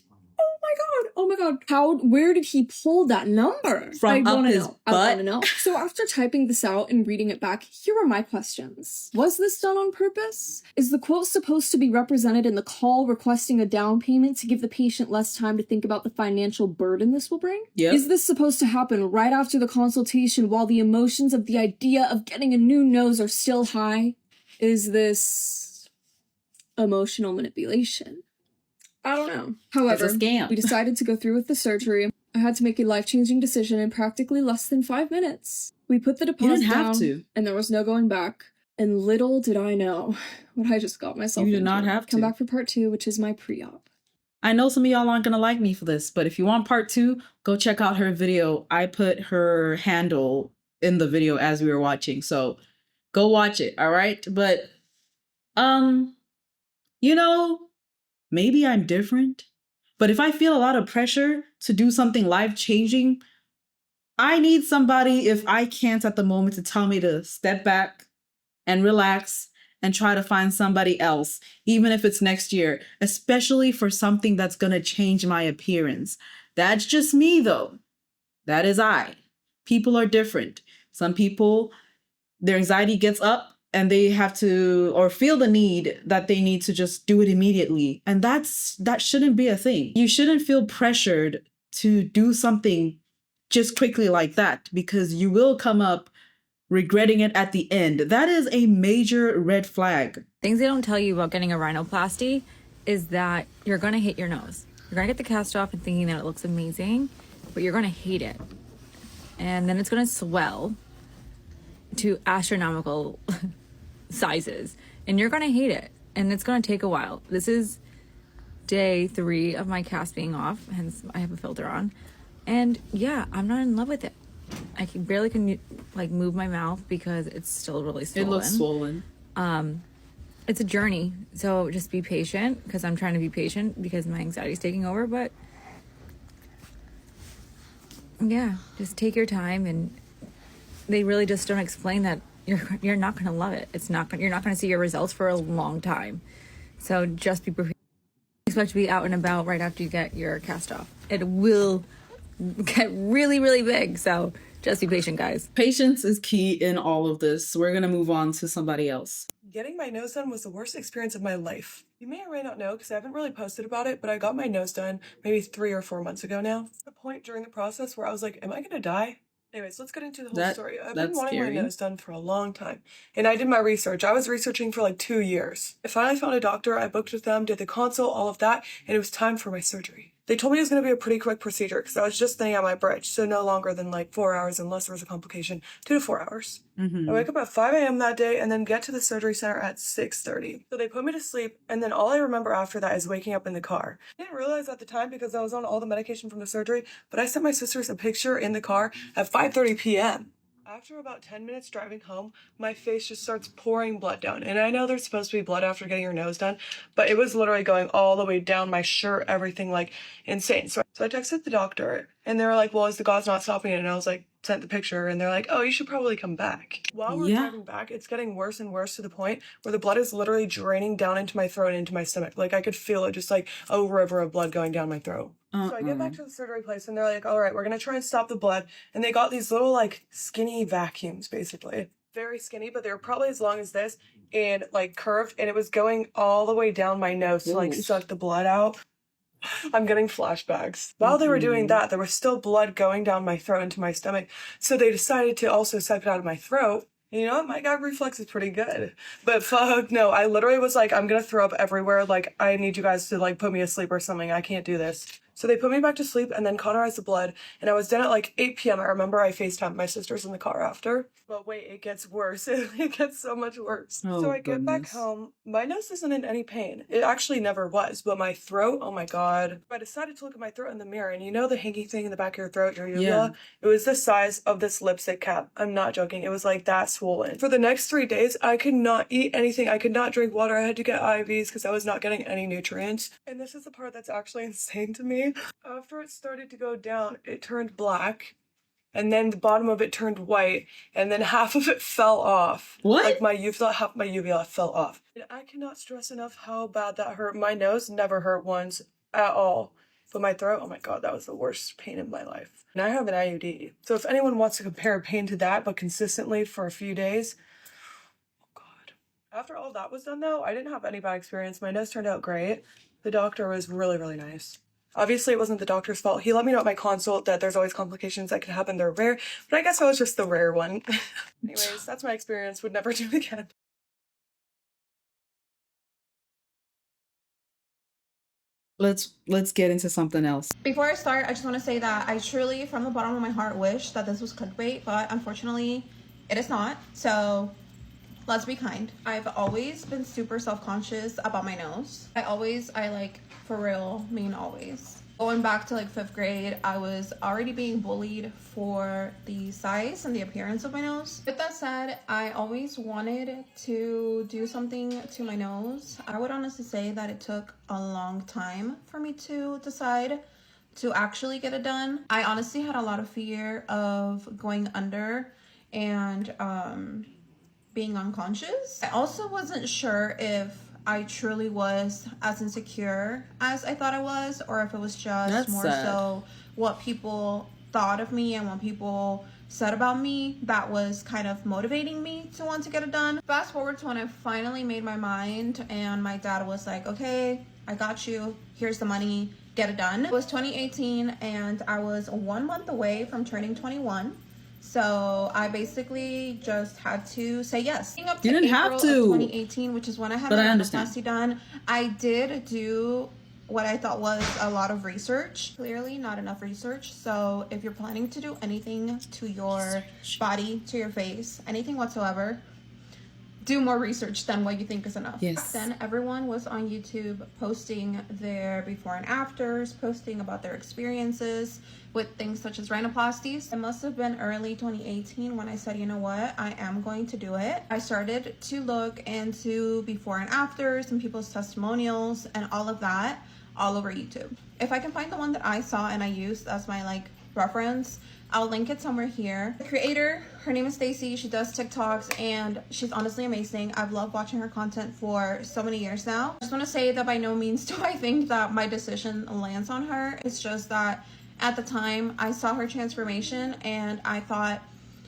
Oh my god. Where did he pull that number? I want to know. So after typing this out and reading it back, here are my questions. Was this done on purpose? Is the quote supposed to be represented in the call requesting a down payment to give the patient less time to think about the financial burden this will bring? Yep. Is this supposed to happen right after the consultation while the emotions of the idea of getting a new nose are still high? Is this emotional manipulation? I don't know. However, it's a scam. We decided to go through with the surgery. I had to make a life-changing decision in practically less than 5 minutes. We put the deposit down, and there was no going back. And little did I know what I just got myself into. You did not have to. Come back for part 2, which is my pre-op. I know some of y'all aren't going to like me for this, but if you want part 2, go check out her video. I put her handle in the video as we were watching, so go watch it, all right? But, you know, maybe I'm different, But if I feel a lot of pressure to do something life-changing, I need somebody, if I can't at the moment, to tell me to step back and relax and try to find somebody else, even if it's next year, especially for something that's going to change my appearance. That's just me, though. That is I. People are different. Some people, their anxiety gets up and they have to, or feel the need that they need to just do it immediately. And that shouldn't be a thing. You shouldn't feel pressured to do something just quickly like that, because you will come up regretting it at the end. That is a major red flag. Things they don't tell you about getting a rhinoplasty is that you're going to hate your nose. You're going to get the cast off and thinking that it looks amazing, but you're going to hate it. And then it's going to swell to astronomical sizes, and you're going to hate it. And it's going to take a while. This is day 3 of my cast being off, hence I have a filter on. And yeah, I'm not in love with it. I can barely move my mouth because it's still really swollen. It looks swollen. It's a journey, so just be patient, because I'm trying to be patient because my anxiety is taking over. But yeah, just take your time, and they really just don't explain that you're not going to love it. You're not going to see your results for a long time. So just be prepared. Expect to be out and about right after you get your cast off. It will get really, really big. So just be patient, guys. Patience is key in all of this. We're going to move on to somebody else. Getting my nose done was the worst experience of my life. You may or may not know, because I haven't really posted about it, but I got my nose done maybe 3 or 4 months ago now. The point during the process where I was like, am I going to die? Anyways, let's get into the whole story. I've been wanting my nose done for a long time, and I did my research. I was researching for like 2 years. I finally found a doctor. I booked with them, did the consult, all of that, and it was time for my surgery. They told me it was going to be a pretty quick procedure because I was just thinning out my bridge, so no longer than like 4 hours unless there was a complication, 2 to 4 hours. I wake up at 5 a.m. that day and then get to the surgery center at 6:30. So they put me to sleep, and then all I remember after that is waking up in the car. I didn't realize at the time because I was on all the medication from the surgery, but I sent my sisters a picture in the car at 5:30 p.m. After about 10 minutes driving home, my face just starts pouring blood down. And I know there's supposed to be blood after getting your nose done, but it was literally going all the way down my shirt, everything, like insane. So I texted the doctor, and they were like, well, is the gauze not stopping it? And I was like, sent the picture, and they're like, oh, you should probably come back. While we're driving back, it's getting worse and worse to the point where the blood is literally draining down into my throat and into my stomach. Like I could feel it, just like a river of blood going down my throat. So I get back to the surgery place, and they're like, all right, we're going to try and stop the blood. And they got these little like skinny vacuums, basically. Very skinny, but they were probably as long as this and like curved, and it was going all the way down my nose to like suck the blood out. I'm getting flashbacks. While they were doing that, there was still blood going down my throat into my stomach. So they decided to also suck it out of my throat. And you know what? My gag reflex is pretty good. But fuck no, I literally was like, I'm gonna throw up everywhere. Like, I need you guys to like put me asleep or something. I can't do this. So they put me back to sleep and then cauterized the blood. And I was done at like 8 p.m. I remember I FaceTimed my sisters in the car after. But wait, it gets worse. It gets so much worse. So I get back home. My nose isn't in any pain. It actually never was. But my throat, oh my God. I decided to look at my throat in the mirror. And you know the hanky thing in the back of your throat, your uvula? Yeah. It was the size of this lipstick cap. I'm not joking. It was like that swollen. For the next 3 days, I could not eat anything. I could not drink water. I had to get IVs because I was not getting any nutrients. And this is the part that's actually insane to me. After it started to go down, it turned black. And then the bottom of it turned white, and then half of it fell off. What? Like my uvula, half my uvula fell off. And I cannot stress enough how bad that hurt. My nose never hurt once at all. But my throat, oh my God, that was the worst pain in my life. And I have an IUD. So if anyone wants to compare pain to that, but consistently for a few days, oh God. After all that was done though, I didn't have any bad experience. My nose turned out great. The doctor was really, really nice. Obviously, it wasn't the doctor's fault. He let me know at my consult that there's always complications that can happen. They're rare, but I guess I was just the rare one. Anyways, that's my experience. Would never do it again. Let's get into something else. Before I start, I just want to say that I truly, from the bottom of my heart, wish that this was clickbait, but unfortunately, it is not. So let's be kind. I've always been super self-conscious about my nose. I like, for real, mean always Going back to like 5th grade, I was already being bullied for the size and the appearance of my nose. With that said, I always wanted to do something to my nose. I would honestly say that it took a long time for me to decide to actually get it done. I honestly had a lot of fear of going under and being unconscious. I also wasn't sure if I truly was as insecure as I thought I was, or if it was just so what people thought of me and what people said about me that was kind of motivating me to want to get it done. Fast forward to when I finally made my mind and my dad was like, okay, I got you, here's the money, get it done. It was 2018 and I was 1 month away from turning 21. So I basically just had to say yes. Up to you didn't April have to. Of 2018, which is when I had my rhinoplasty done. I did do what I thought was a lot of research. Clearly not enough research. So if you're planning to do anything to your body, to your face, anything whatsoever, do more research than what you think is enough. Yes. Then everyone was on YouTube posting their before and afters, posting about their experiences with things such as rhinoplasties. It must have been early 2018 when I said, you know what, I am going to do it. I started to look into before and afters and people's testimonials and all of that all over YouTube. If I can find the one that I saw and I used as my like reference, I'll link it somewhere here. The creator, her name is Stacy. She does TikToks and she's honestly amazing. I've loved watching her content for so many years now. I just want to say that by no means do I think that my decision lands on her. It's just that at the time I saw her transformation and I thought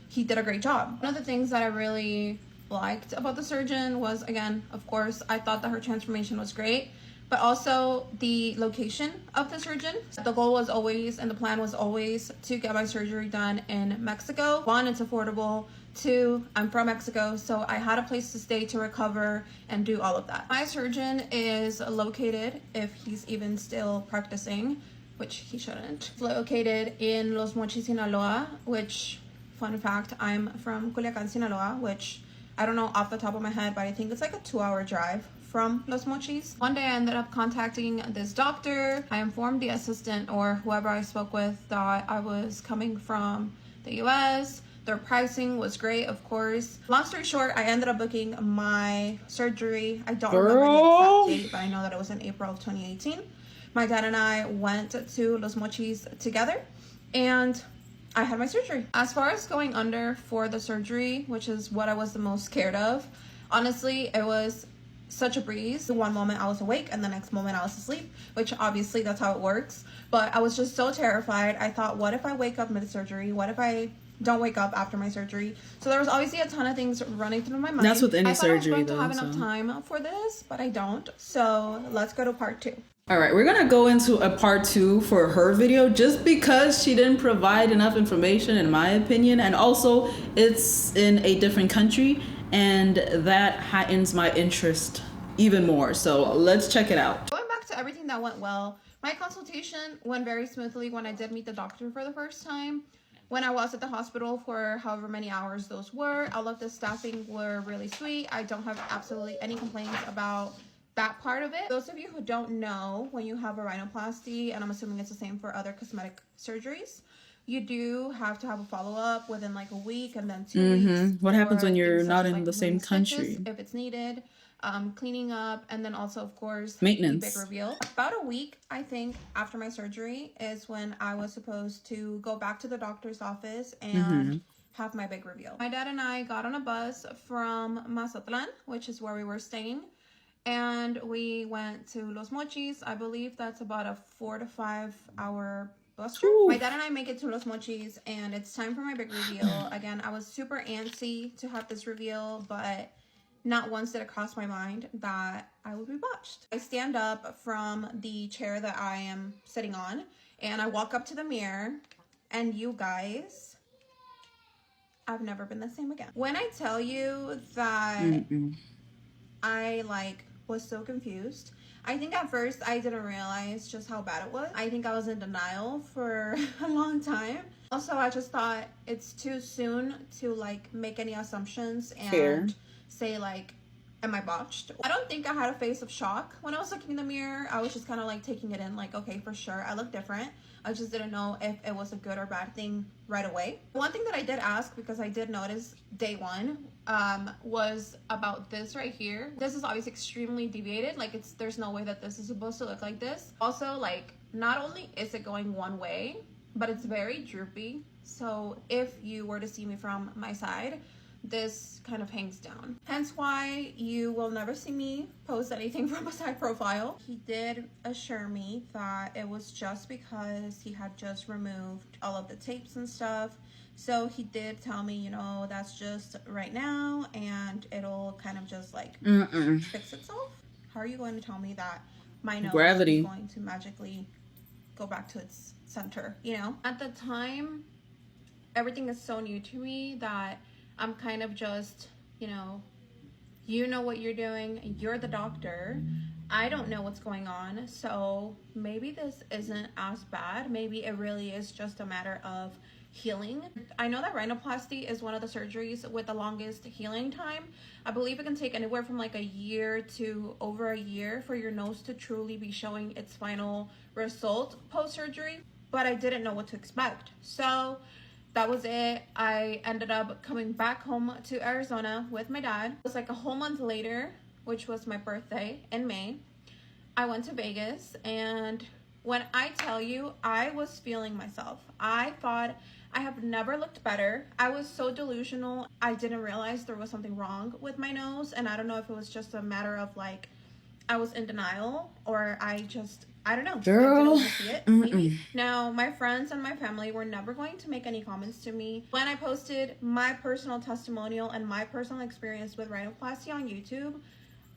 he did a great job. One of the things that I really liked about the surgeon was, again, of course, I thought that her transformation was great, but also the location of the surgeon. The goal was always, and the plan was always, to get my surgery done in Mexico. 1, it's affordable. 2, I'm from Mexico, so I had a place to stay to recover and do all of that. My surgeon is located, if he's even still practicing, which he shouldn't, located in Los Mochis, Sinaloa, which, fun fact, I'm from Culiacan, Sinaloa, which I don't know off the top of my head, but I think it's like a 2-hour drive from Los Mochis. One day I ended up contacting this doctor. I informed the assistant or whoever I spoke with that I was coming from the US. Their pricing was great, of course. Long story short, I ended up booking my surgery. I don't remember the exact date, but I know that it was in April of 2018. My dad and I went to Los Mochis together and I had my surgery. As far as going under for the surgery, which is what I was the most scared of, honestly, it was such a breeze. One moment I was awake and the next moment I was asleep, which obviously that's how it works. But I was just so terrified. I thought, what if I wake up mid-surgery? What if I don't wake up after my surgery? So there was obviously a ton of things running through my mind. That's with any surgery, I was going to have enough time for this, but I don't. So let's go to part 2. All right, we're gonna go into a part 2 for her video just because she didn't provide enough information, in my opinion, and also it's in a different country and that heightens my interest even more. So let's check it out. Going back to everything that went well, my consultation went very smoothly when I did meet the doctor for the first time. When I was at the hospital for however many hours those were, all of the staffing were really sweet. I don't have absolutely any complaints about that part of it. Those of you who don't know, when you have a rhinoplasty, and I'm assuming it's the same for other cosmetic surgeries, you do have to have a follow-up within like a week and then 2 weeks. What happens when you're not in the same country? If it's needed, cleaning up, and then also, of course, maintenance. Big reveal. About a week, I think, after my surgery is when I was supposed to go back to the doctor's office and have my big reveal. My dad and I got on a bus from Mazatlan, which is where we were staying, and we went to Los Mochis. I believe that's about a 4 to 5 hour bus trip. My dad and I make it to Los Mochis and it's time for my big reveal. Again, I was super antsy to have this reveal, but not once did it cross my mind that I would be botched. I stand up from the chair that I am sitting on and I walk up to the mirror, and you guys, I've never been the same again. When I tell you that I was so confused. I think at first I didn't realize just how bad it was. I think I was in denial for a long time. Also, I just thought it's too soon to make any assumptions and say am I botched? I don't think I had a face of shock when I was looking in the mirror. I was just kind of like taking it in, like, okay, for sure, I look different. I just didn't know if it was a good or bad thing right away. One thing that I did ask, because I did notice day one, was about this right here. This is obviously extremely deviated. Like, there's no way that this is supposed to look like this. Also, like, not only is it going one way, but it's very droopy. So if you were to see me from my side, this kind of hangs down. Hence why you will never see me post anything from a side profile. He did assure me that it was just because he had just removed all of the tapes and stuff. So he did tell me, you know, that's just right now and it'll kind of just like fix itself. How are you going to tell me that my nose is going to magically go back to its center, you know? At the time, everything is so new to me that I'm kind of just, you know what you're doing. You're the doctor. I don't know what's going on. So maybe this isn't as bad. Maybe it really is just a matter of healing. I know that rhinoplasty is one of the surgeries with the longest healing time. I believe it can take anywhere from like a year to over a year for your nose to truly be showing its final result post-surgery. But I didn't know what to expect. So that was it. I ended up coming back home to Arizona with my dad. It was like a whole month later, which was my birthday in May. I went to Vegas, and when I tell you, I was feeling myself. I thought I have never looked better. I was so delusional. I didn't realize there was something wrong with my nose, and I don't know if it was just a matter of like I was in denial or I don't know. Girl. See it, maybe. Now, my friends and my family were never going to make any comments to me. When I posted my personal testimonial and my personal experience with rhinoplasty on YouTube,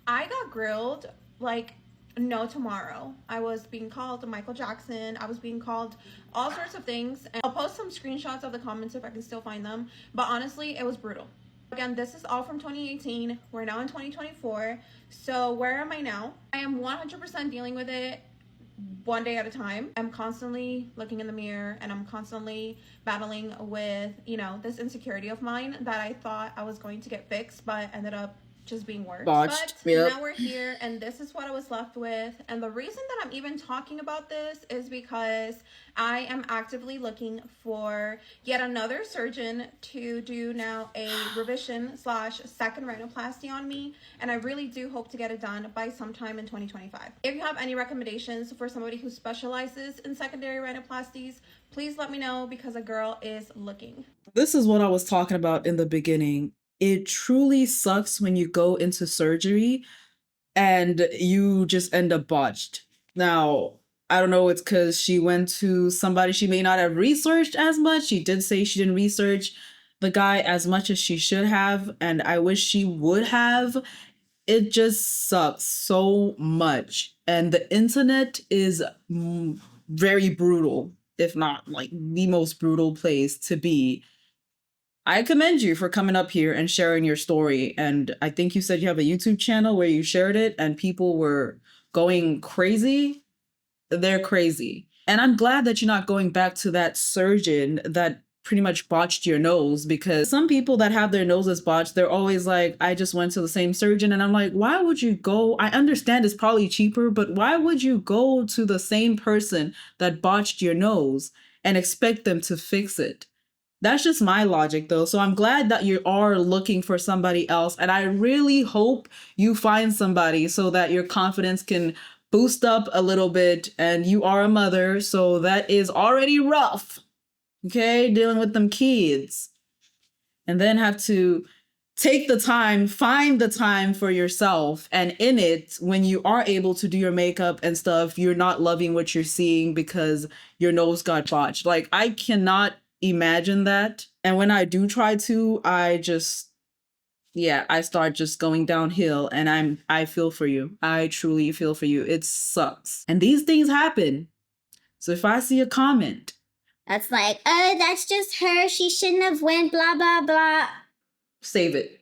I got grilled like no tomorrow. I was being called Michael Jackson. I was being called all sorts of things. And I'll post some screenshots of the comments if I can still find them. But honestly, it was brutal. Again, this is all from 2018. We're now in 2024. So where am I now? I am 100% dealing with it one day at a time. I'm constantly looking in the mirror and I'm constantly battling with, this insecurity of mine that I thought I was going to get fixed, but ended up just being worse. Botched. But yep. Now we're here and this is what I was left with. And the reason that I'm even talking about this is because I am actively looking for yet another surgeon to do now a revision / second rhinoplasty on me. And I really do hope to get it done by sometime in 2025. If you have any recommendations for somebody who specializes in secondary rhinoplasties, please let me know because a girl is looking. This is what I was talking about in the beginning. It truly sucks when you go into surgery and you just end up botched. Now, I don't know, it's because she went to somebody she may not have researched as much. She did say she didn't research the guy as much as she should have, and I wish she would have. It just sucks so much. And the internet is very brutal, if not like the most brutal place to be. I commend you for coming up here and sharing your story. And I think you said you have a YouTube channel where you shared it and people were going crazy. They're crazy. And I'm glad that you're not going back to that surgeon that pretty much botched your nose, because some people that have their noses botched, they're always like, I just went to the same surgeon. And I'm like, why would you go? I understand it's probably cheaper, but why would you go to the same person that botched your nose and expect them to fix it? That's just my logic, though. So I'm glad that you are looking for somebody else. And I really hope you find somebody so that your confidence can boost up a little bit. And you are a mother, so that is already rough. Okay, dealing with them kids. And then have to take the time, find the time for yourself. And in it, when you are able to do your makeup and stuff, you're not loving what you're seeing because your nose got botched. Like, I cannot imagine that. And when I do try to, I start just going downhill, and I feel for you. I truly feel for you. It sucks. And these things happen. So if I see a comment that's like, oh, that's just her, she shouldn't have went, blah, blah, blah, save it.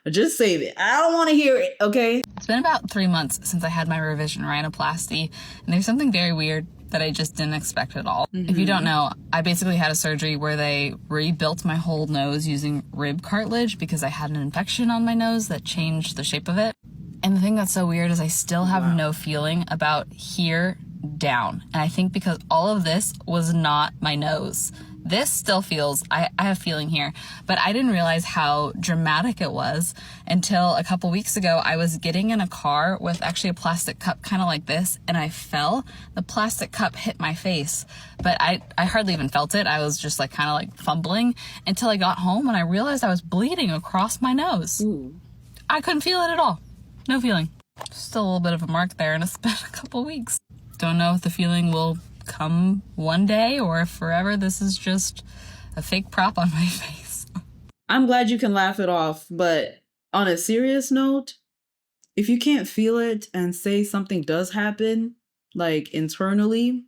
Just save it. I don't want to hear it, okay? It's been about 3 months since I had my revision rhinoplasty, and there's something very weird that I just didn't expect at all. If you don't know, I basically had a surgery where they rebuilt my whole nose using rib cartilage because I had an infection on my nose that changed the shape of it. And the thing that's so weird is I still have no feeling about here down. And I think because all of this was not my nose. This still feels, I have feeling here, but I didn't realize how dramatic it was until a couple weeks ago. I was getting in a car with actually a plastic cup kind of like this, and I fell. The plastic cup hit my face, but I hardly even felt it. I was just like kind of like fumbling until I got home and I realized I was bleeding across my nose. Ooh. I couldn't feel it at all. No feeling. Still a little bit of a mark there, and it's been a couple weeks. Don't know if the feeling will come one day or if forever this is just a fake prop on my face. I'm glad you can laugh it off, but on a serious note, if you can't feel it and say something does happen, like internally,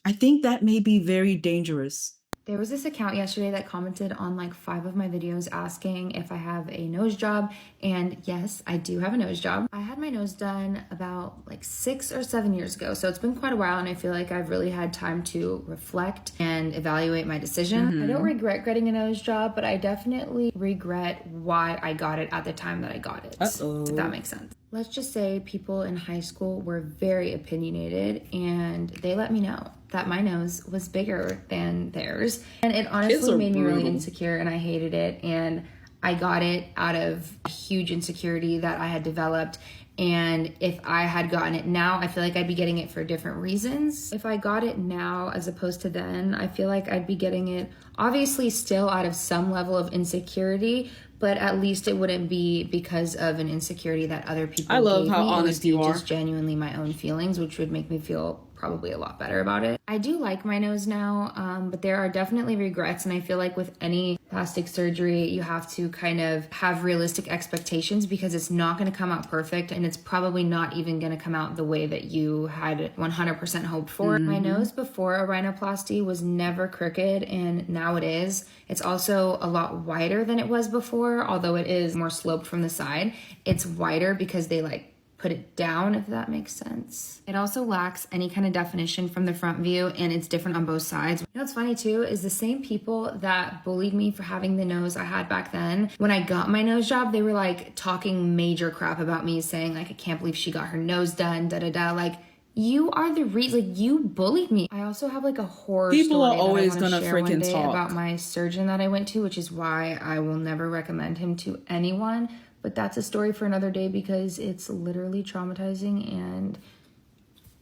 I think that may be very dangerous. There was this account yesterday that commented on like 5 of my videos asking if I have a nose job, and yes, I do have a nose job. I had my nose done about like 6 or 7 years ago, so it's been quite a while, and I feel like I've really had time to reflect and evaluate my decision. I don't regret getting a nose job, but I definitely regret why I got it at the time that I got it, if that makes sense. Let's just say people in high school were very opinionated, and they let me know that my nose was bigger than theirs. And it honestly made me really insecure, and I hated it. And I got it out of a huge insecurity that I had developed. And if I had gotten it now, I feel like I'd be getting it for different reasons. If I got it now as opposed to then, I feel like I'd be getting it obviously still out of some level of insecurity, but at least it wouldn't be because of an insecurity that other people I love gave how me. honest you are. Just genuinely my own feelings, which would make me feel probably a lot better about it. I do like my nose now, but there are definitely regrets, and I feel like with any plastic surgery, you have to kind of have realistic expectations because it's not going to come out perfect, and it's probably not even going to come out the way that you had 100% hoped for. My nose before a rhinoplasty was never crooked, and now it is. It's also a lot wider than it was before, although it is more sloped from the side. It's wider because they like put it down, if that makes sense. It also lacks any kind of definition from the front view, and it's different on both sides. You know what's funny too is the same people that bullied me for having the nose I had back then, when I got my nose job, they were like talking major crap about me, saying like, I can't believe she got her nose done, da-da-da. Like, you are the reason, like, you bullied me. I also have like a horror People story are always that I gonna share one freaking day talk about my surgeon that I went to, which is why I will never recommend him to anyone. But that's a story for another day because it's literally traumatizing, and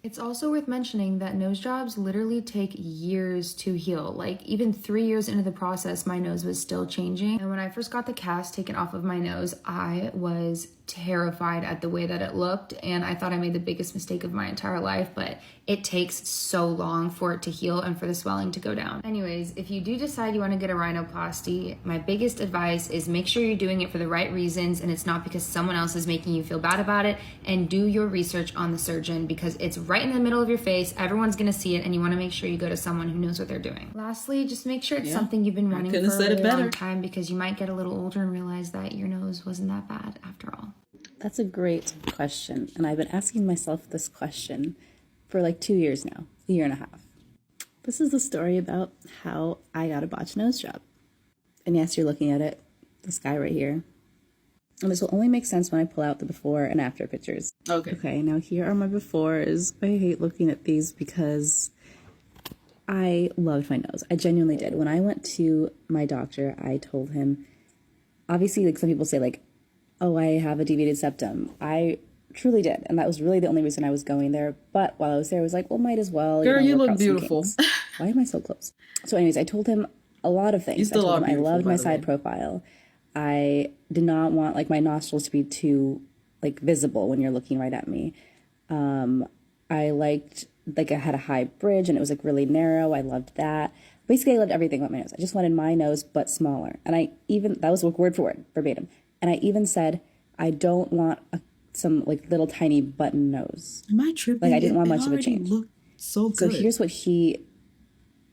it's also worth mentioning that nose jobs literally take years to heal. Like even 3 years into the process, my nose was still changing. And when I first got the cast taken off of my nose, I was terrified at the way that it looked, and I thought I made the biggest mistake of my entire life, but it takes so long for it to heal and for the swelling to go down. Anyways, if you do decide you want to get a rhinoplasty, my biggest advice is make sure you're doing it for the right reasons and it's not because someone else is making you feel bad about it, and do your research on the surgeon because it's right in the middle of your face. Everyone's gonna see it, and you want to make sure you go to someone who knows what they're doing. Lastly, just make sure it's something you've been wanting for a really long time, because you might get a little older and realize that your nose wasn't that bad after all. That's a great question, and I've been asking myself this question for like 2 years now, a year and a half. This is the story about how I got a botched nose job. And yes, you're looking at it, this guy right here. And this will only make sense when I pull out the before and after pictures. Okay, now here are my befores. I hate looking at these because I loved my nose. I genuinely did. When I went to my doctor, I told him, obviously, like some people say, like, oh, I have a deviated septum. I truly did. And that was really the only reason I was going there. But while I was there, I was like, well, might as well. Girl, you look beautiful. Why am I so close? So anyways, I told him a lot of things. I told him I loved my side profile. I did not want like my nostrils to be too like visible when you're looking right at me. I liked, like I had a high bridge and it was like really narrow. I loved that. Basically, I loved everything about my nose. I just wanted my nose, but smaller. And I even, that was word for word, verbatim. And I even said, I don't want some like little tiny button nose. Am I tripping? Like I didn't want much of a change. So good. So here's what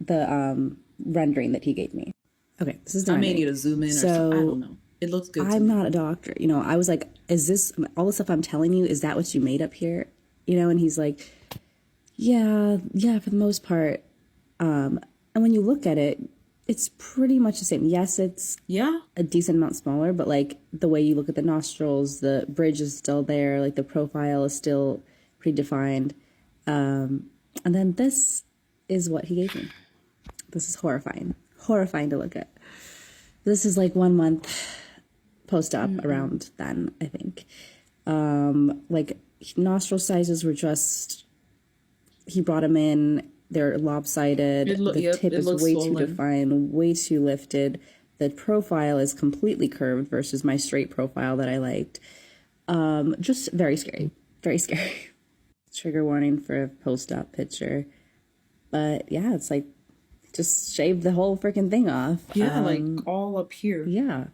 the rendering that he gave me. Okay, this is the I may rendering. need to zoom in or something. I don't know. It looks good. I'm not a doctor. You know, I was like, is this all the stuff I'm telling you? Is that what you made up here? You know, and he's like, yeah, for the most part. And when you look at it, it's pretty much the same. Yes, it's a decent amount smaller, but like the way you look at the nostrils, the bridge is still there. Like the profile is still pretty defined. And then this is what he gave me. This is horrifying to look at. This is like 1 month post-op around then, I think. Like nostril sizes were just, he brought them in. They're lopsided. The tip is way too defined, way too lifted. The profile is completely curved versus my straight profile that I liked. Just very scary. Very scary. Trigger warning for a post-op picture. But yeah, it's like, just shaved the whole freaking thing off. Yeah, like all up here. Yeah.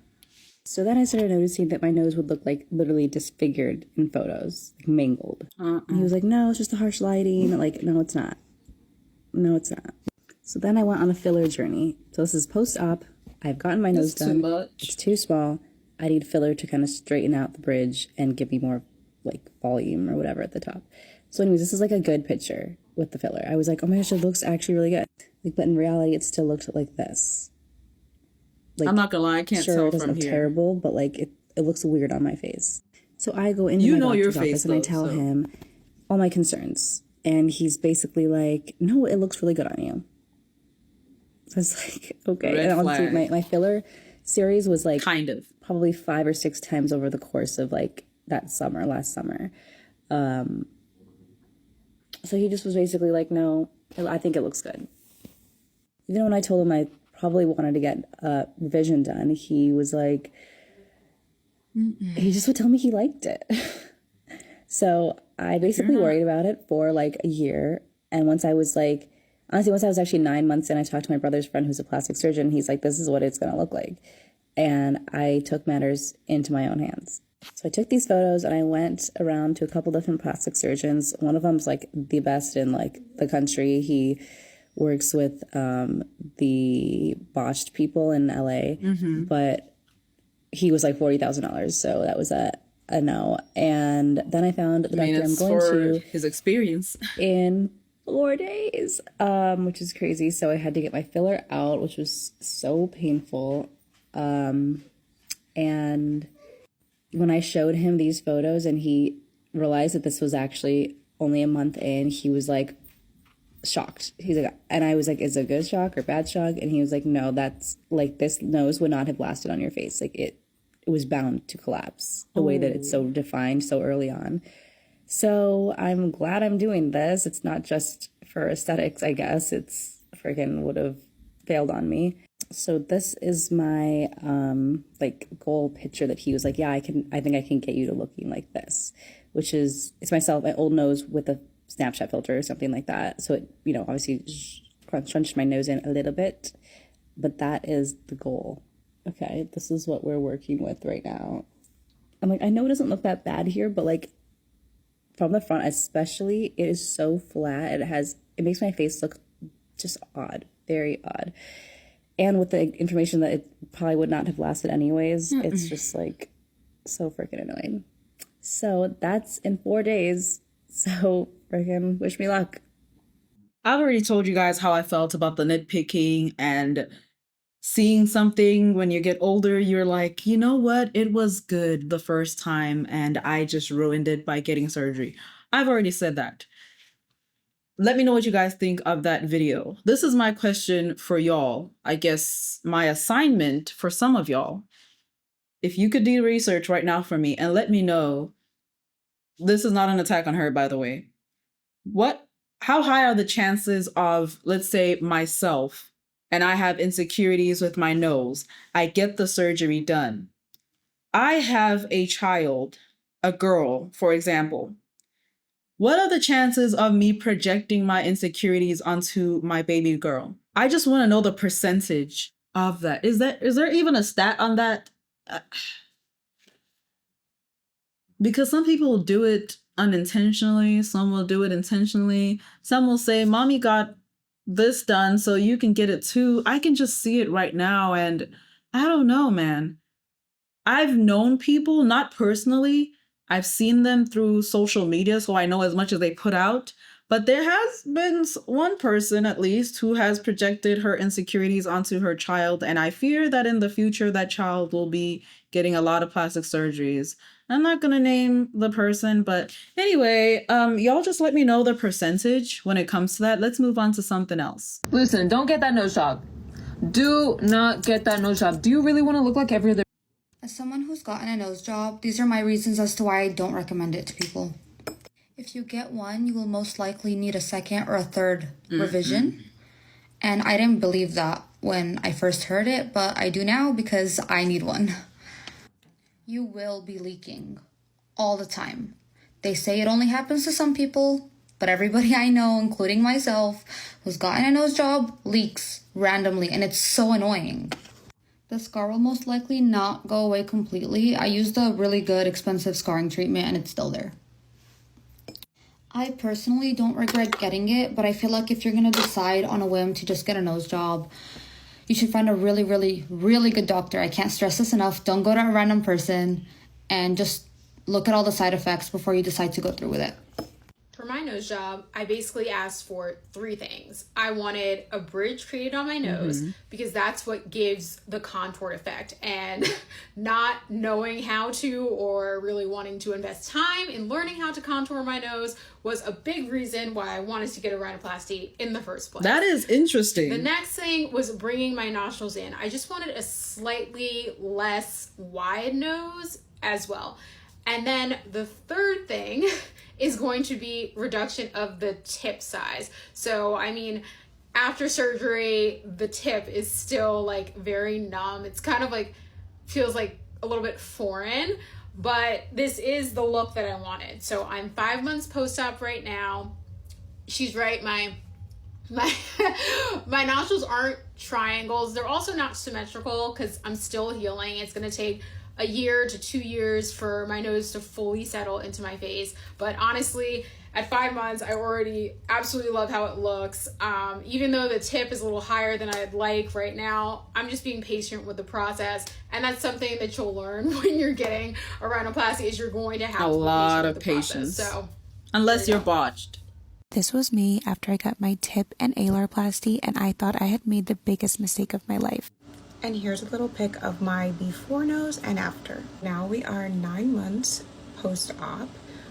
So then I started noticing that my nose would look like literally disfigured in photos, like mangled. And he was like, no, it's just the harsh lighting. Like, no, it's not. No, it's not. So then I went on a filler journey. So this is post-op. I've gotten my nose done. Too much. It's too small. I need filler to kind of straighten out the bridge and give me more like volume or whatever at the top. So anyways, this is like a good picture with the filler. I was like, oh my gosh, it looks actually really good. Like, but in reality, it still looked like this. Like, I'm not gonna lie, I can't tell it doesn't from look here. Terrible, but like it looks weird on my face. So I go into my doctor's office and I tell him all my concerns. And he's basically like, no, it looks really good on you. So I was like, okay. Red and honestly, flag. my filler series was like kind of probably 5 or 6 times over the course of like last summer. So he just was basically like, no, I think it looks good. Even when I told him I probably wanted to get a revision done, he was like, he just would tell me he liked it. So I basically worried about it for like a year. And once I was actually 9 months in, I talked to my brother's friend who's a plastic surgeon. He's like, this is what it's going to look like. And I took matters into my own hands. So I took these photos and I went around to a couple different plastic surgeons. One of them's like the best in like the country. He works with the botched people in LA, but he was like $40,000. So that was a no. And then I found the doctor I'm going to his experience in 4 days, which is crazy. So I had to get my filler out, which was so painful. And when I showed him these photos and he realized that this was actually only a month in, he was like shocked. He's like, and I was like, is it a good shock or bad shock? And he was like, no, that's like, this nose would not have lasted on your face. Like it was bound to collapse the way that it's so defined so early on. So I'm glad I'm doing this. It's not just for aesthetics, I guess. It's freaking would have failed on me. So this is my like goal picture that he was like, yeah, I think I can get you to looking like this, which is, it's myself, my old nose with a Snapchat filter or something like that. So it, you know, obviously crunched my nose in a little bit, but that is the goal. Okay, this is what we're working with right now. I'm like, I know it doesn't look that bad here, but like from the front especially, it is so flat. It makes my face look just odd, very odd. And with the information that it probably would not have lasted anyways, it's just like so freaking annoying. So that's in 4 days. So freaking wish me luck. I've already told you guys how I felt about the nitpicking and seeing something when you get older, you're like, you know what? It was good the first time and I just ruined it by getting surgery. I've already said that. Let me know what you guys think of that video. This is my question for y'all. I guess my assignment for some of y'all. If you could do research right now for me and let me know, this is not an attack on her, by the way. How high are the chances of, let's say myself, and I have insecurities with my nose, I get the surgery done. I have a child, a girl, for example. What are the chances of me projecting my insecurities onto my baby girl? I just want to know the percentage of that. Is there even a stat on that? Because some people will do it unintentionally, some will do it intentionally. Some will say, mommy got this done, so you can get it too. I can just see it right now, and I don't know, man. I've known people, not personally, I've seen them through social media, so I know as much as they put out. But there has been one person, at least, who has projected her insecurities onto her child. And I fear that in the future, that child will be getting a lot of plastic surgeries. I'm not going to name the person. But anyway, y'all just let me know the percentage when it comes to that. Let's move on to something else. Listen, don't get that nose job. Do not get that nose job. Do you really want to look like every other? As someone who's gotten a nose job, these are my reasons as to why I don't recommend it to people. If you get one, you will most likely need a second or a third revision. And I didn't believe that when I first heard it, but I do now because I need one. You will be leaking all the time. They say it only happens to some people, but everybody I know, including myself, who's gotten a nose job, leaks randomly, and it's so annoying. The scar will most likely not go away completely. I used a really good, expensive scarring treatment, and it's still there. I personally don't regret getting it, but I feel like if you're going to decide on a whim to just get a nose job, you should find a really, really, really good doctor. I can't stress this enough. Don't go to a random person, and just look at all the side effects before you decide to go through with it. For my nose job, I basically asked for 3 things. I wanted a bridge created on my nose because that's what gives the contoured effect. And not knowing how to or really wanting to invest time in learning how to contour my nose was a big reason why I wanted to get a rhinoplasty in the first place. That is interesting. The next thing was bringing my nostrils in. I just wanted a slightly less wide nose as well. And then the third thing is going to be reduction of the tip size. So, I mean, after surgery, the tip is still like very numb. It's kind of like, feels like a little bit foreign, but this is the look that I wanted. So I'm 5 months post-op right now. She's right, my nostrils aren't triangles. They're also not symmetrical because I'm still healing. It's gonna take a year to 2 years for my nose to fully settle into my face. But honestly, at 5 months, I already absolutely love how it looks. Even though the tip is a little higher than I'd like right now, I'm just being patient with the process. And that's something that you'll learn when you're getting a rhinoplasty, is you're going to have a lot of patience. So, unless you're botched. This was me after I got my tip and alarplasty, and I thought I had made the biggest mistake of my life. And here's a little pic of my before nose and after. Now we are 9 months post-op.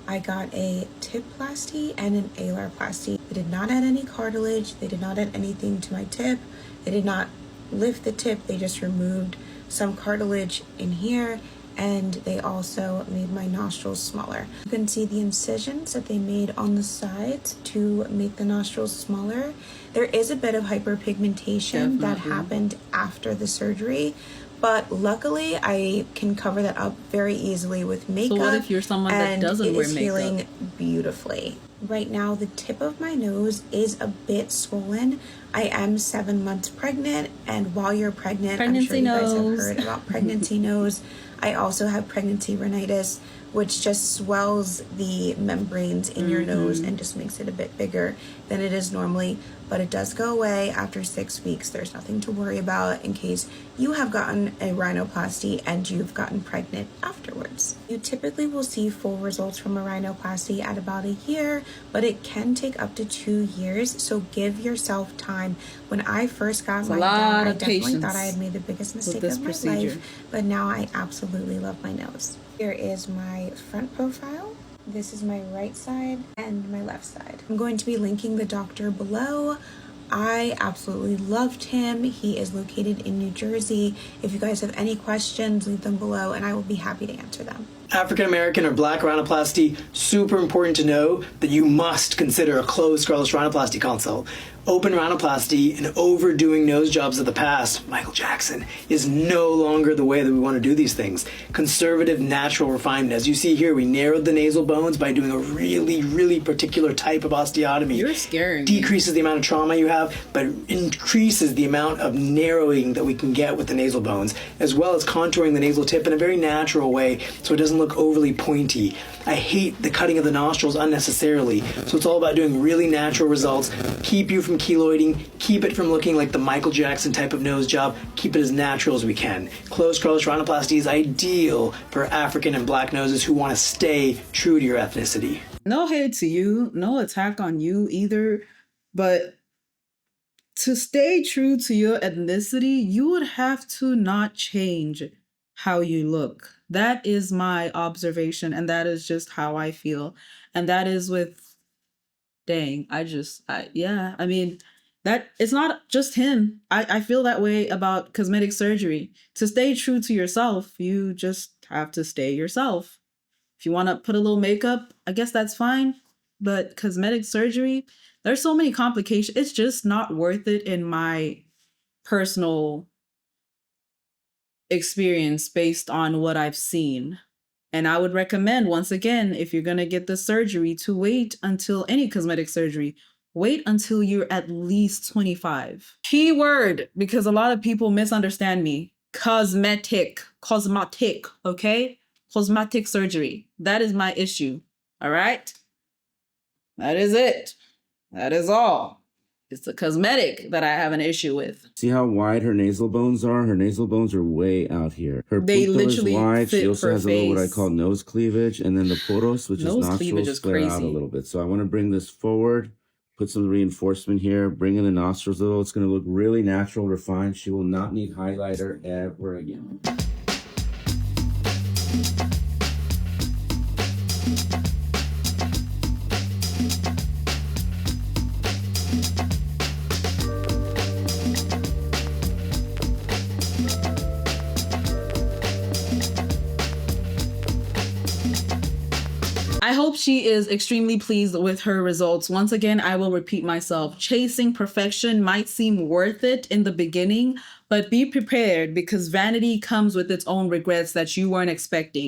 I got a tipplasty and an alarplasty. They did not add any cartilage. They did not add anything to my tip. They did not lift the tip. They just removed some cartilage in here, and they also made my nostrils smaller. You can see the incisions that they made on the sides to make the nostrils smaller. There is a bit of hyperpigmentation that happened after the surgery, but luckily I can cover that up very easily with makeup. So what if you're someone that doesn't wear makeup? And it is healing beautifully. Right now, the tip of my nose is a bit swollen. I am 7 months pregnant, and while you're pregnant, I'm sure you guys have heard about pregnancy nose. I also have pregnancy rhinitis, which just swells the membranes in your nose and just makes it a bit bigger than it is normally. But it does go away after 6 weeks. There's nothing to worry about in case you have gotten a rhinoplasty and you've gotten pregnant afterwards. You typically will see full results from a rhinoplasty at about a year, but it can take up to 2 years, so give yourself time. When I first got mine done, I definitely thought I had made the biggest mistake of my life, but now I absolutely love my nose. Here is my front profile. This is my right side and my left side. I'm going to be linking the doctor below. I absolutely loved him. He is located in New Jersey. If you guys have any questions, leave them below and I will be happy to answer them. African American or black rhinoplasty, super important to know that you must consider a closed scarless rhinoplasty consult. Open rhinoplasty and overdoing nose jobs of the past, Michael Jackson, is no longer the way that we want to do these things. Conservative, natural refinement. As you see here, we narrowed the nasal bones by doing a really, really particular type of osteotomy. You're scaring me. Decreases the amount of trauma you have, but increases the amount of narrowing that we can get with the nasal bones, as well as contouring the nasal tip in a very natural way so it doesn't look look overly pointy. I hate the cutting of the nostrils unnecessarily. So it's all about doing really natural results, keep you from keloiding, keep it from looking like the Michael Jackson type of nose job, keep it as natural as we can. Closed cartilage rhinoplasty is ideal for African and black noses who want to stay true to your ethnicity. No hate to you, no attack on you either, but to stay true to your ethnicity, you would have to not change how you look. That is my observation, and that is just how I feel. And that is with, dang, I mean, that it's not just him. I feel that way about cosmetic surgery. To stay true to yourself, you just have to stay yourself. If you want to put a little makeup, I guess that's fine. But cosmetic surgery, there's so many complications. It's just not worth it in my personal experience based on what I've seen. And I would recommend, once again, if you're going to get the surgery, to wait until any cosmetic surgery, wait until you're at least 25. Keyword, because a lot of people misunderstand me. Cosmetic, okay? Cosmetic surgery. That is my issue. All right? That is it. That is all. It's the cosmetic that I have an issue with. See how wide her nasal bones are? Her nasal bones are way out here. Her They pupil literally is wide. fit She also her has a little what I face. call nose cleavage, and then the poros, which Nose is cleavage nostrils, is flare out a crazy. little bit. So I want to bring this forward, put some reinforcement here, bring in the nostrils a little. It's going to look really natural, refined. She will not need highlighter ever again. I hope she is extremely pleased with her results. Once again, I will repeat myself. Chasing perfection might seem worth it in the beginning, but be prepared because vanity comes with its own regrets that you weren't expecting.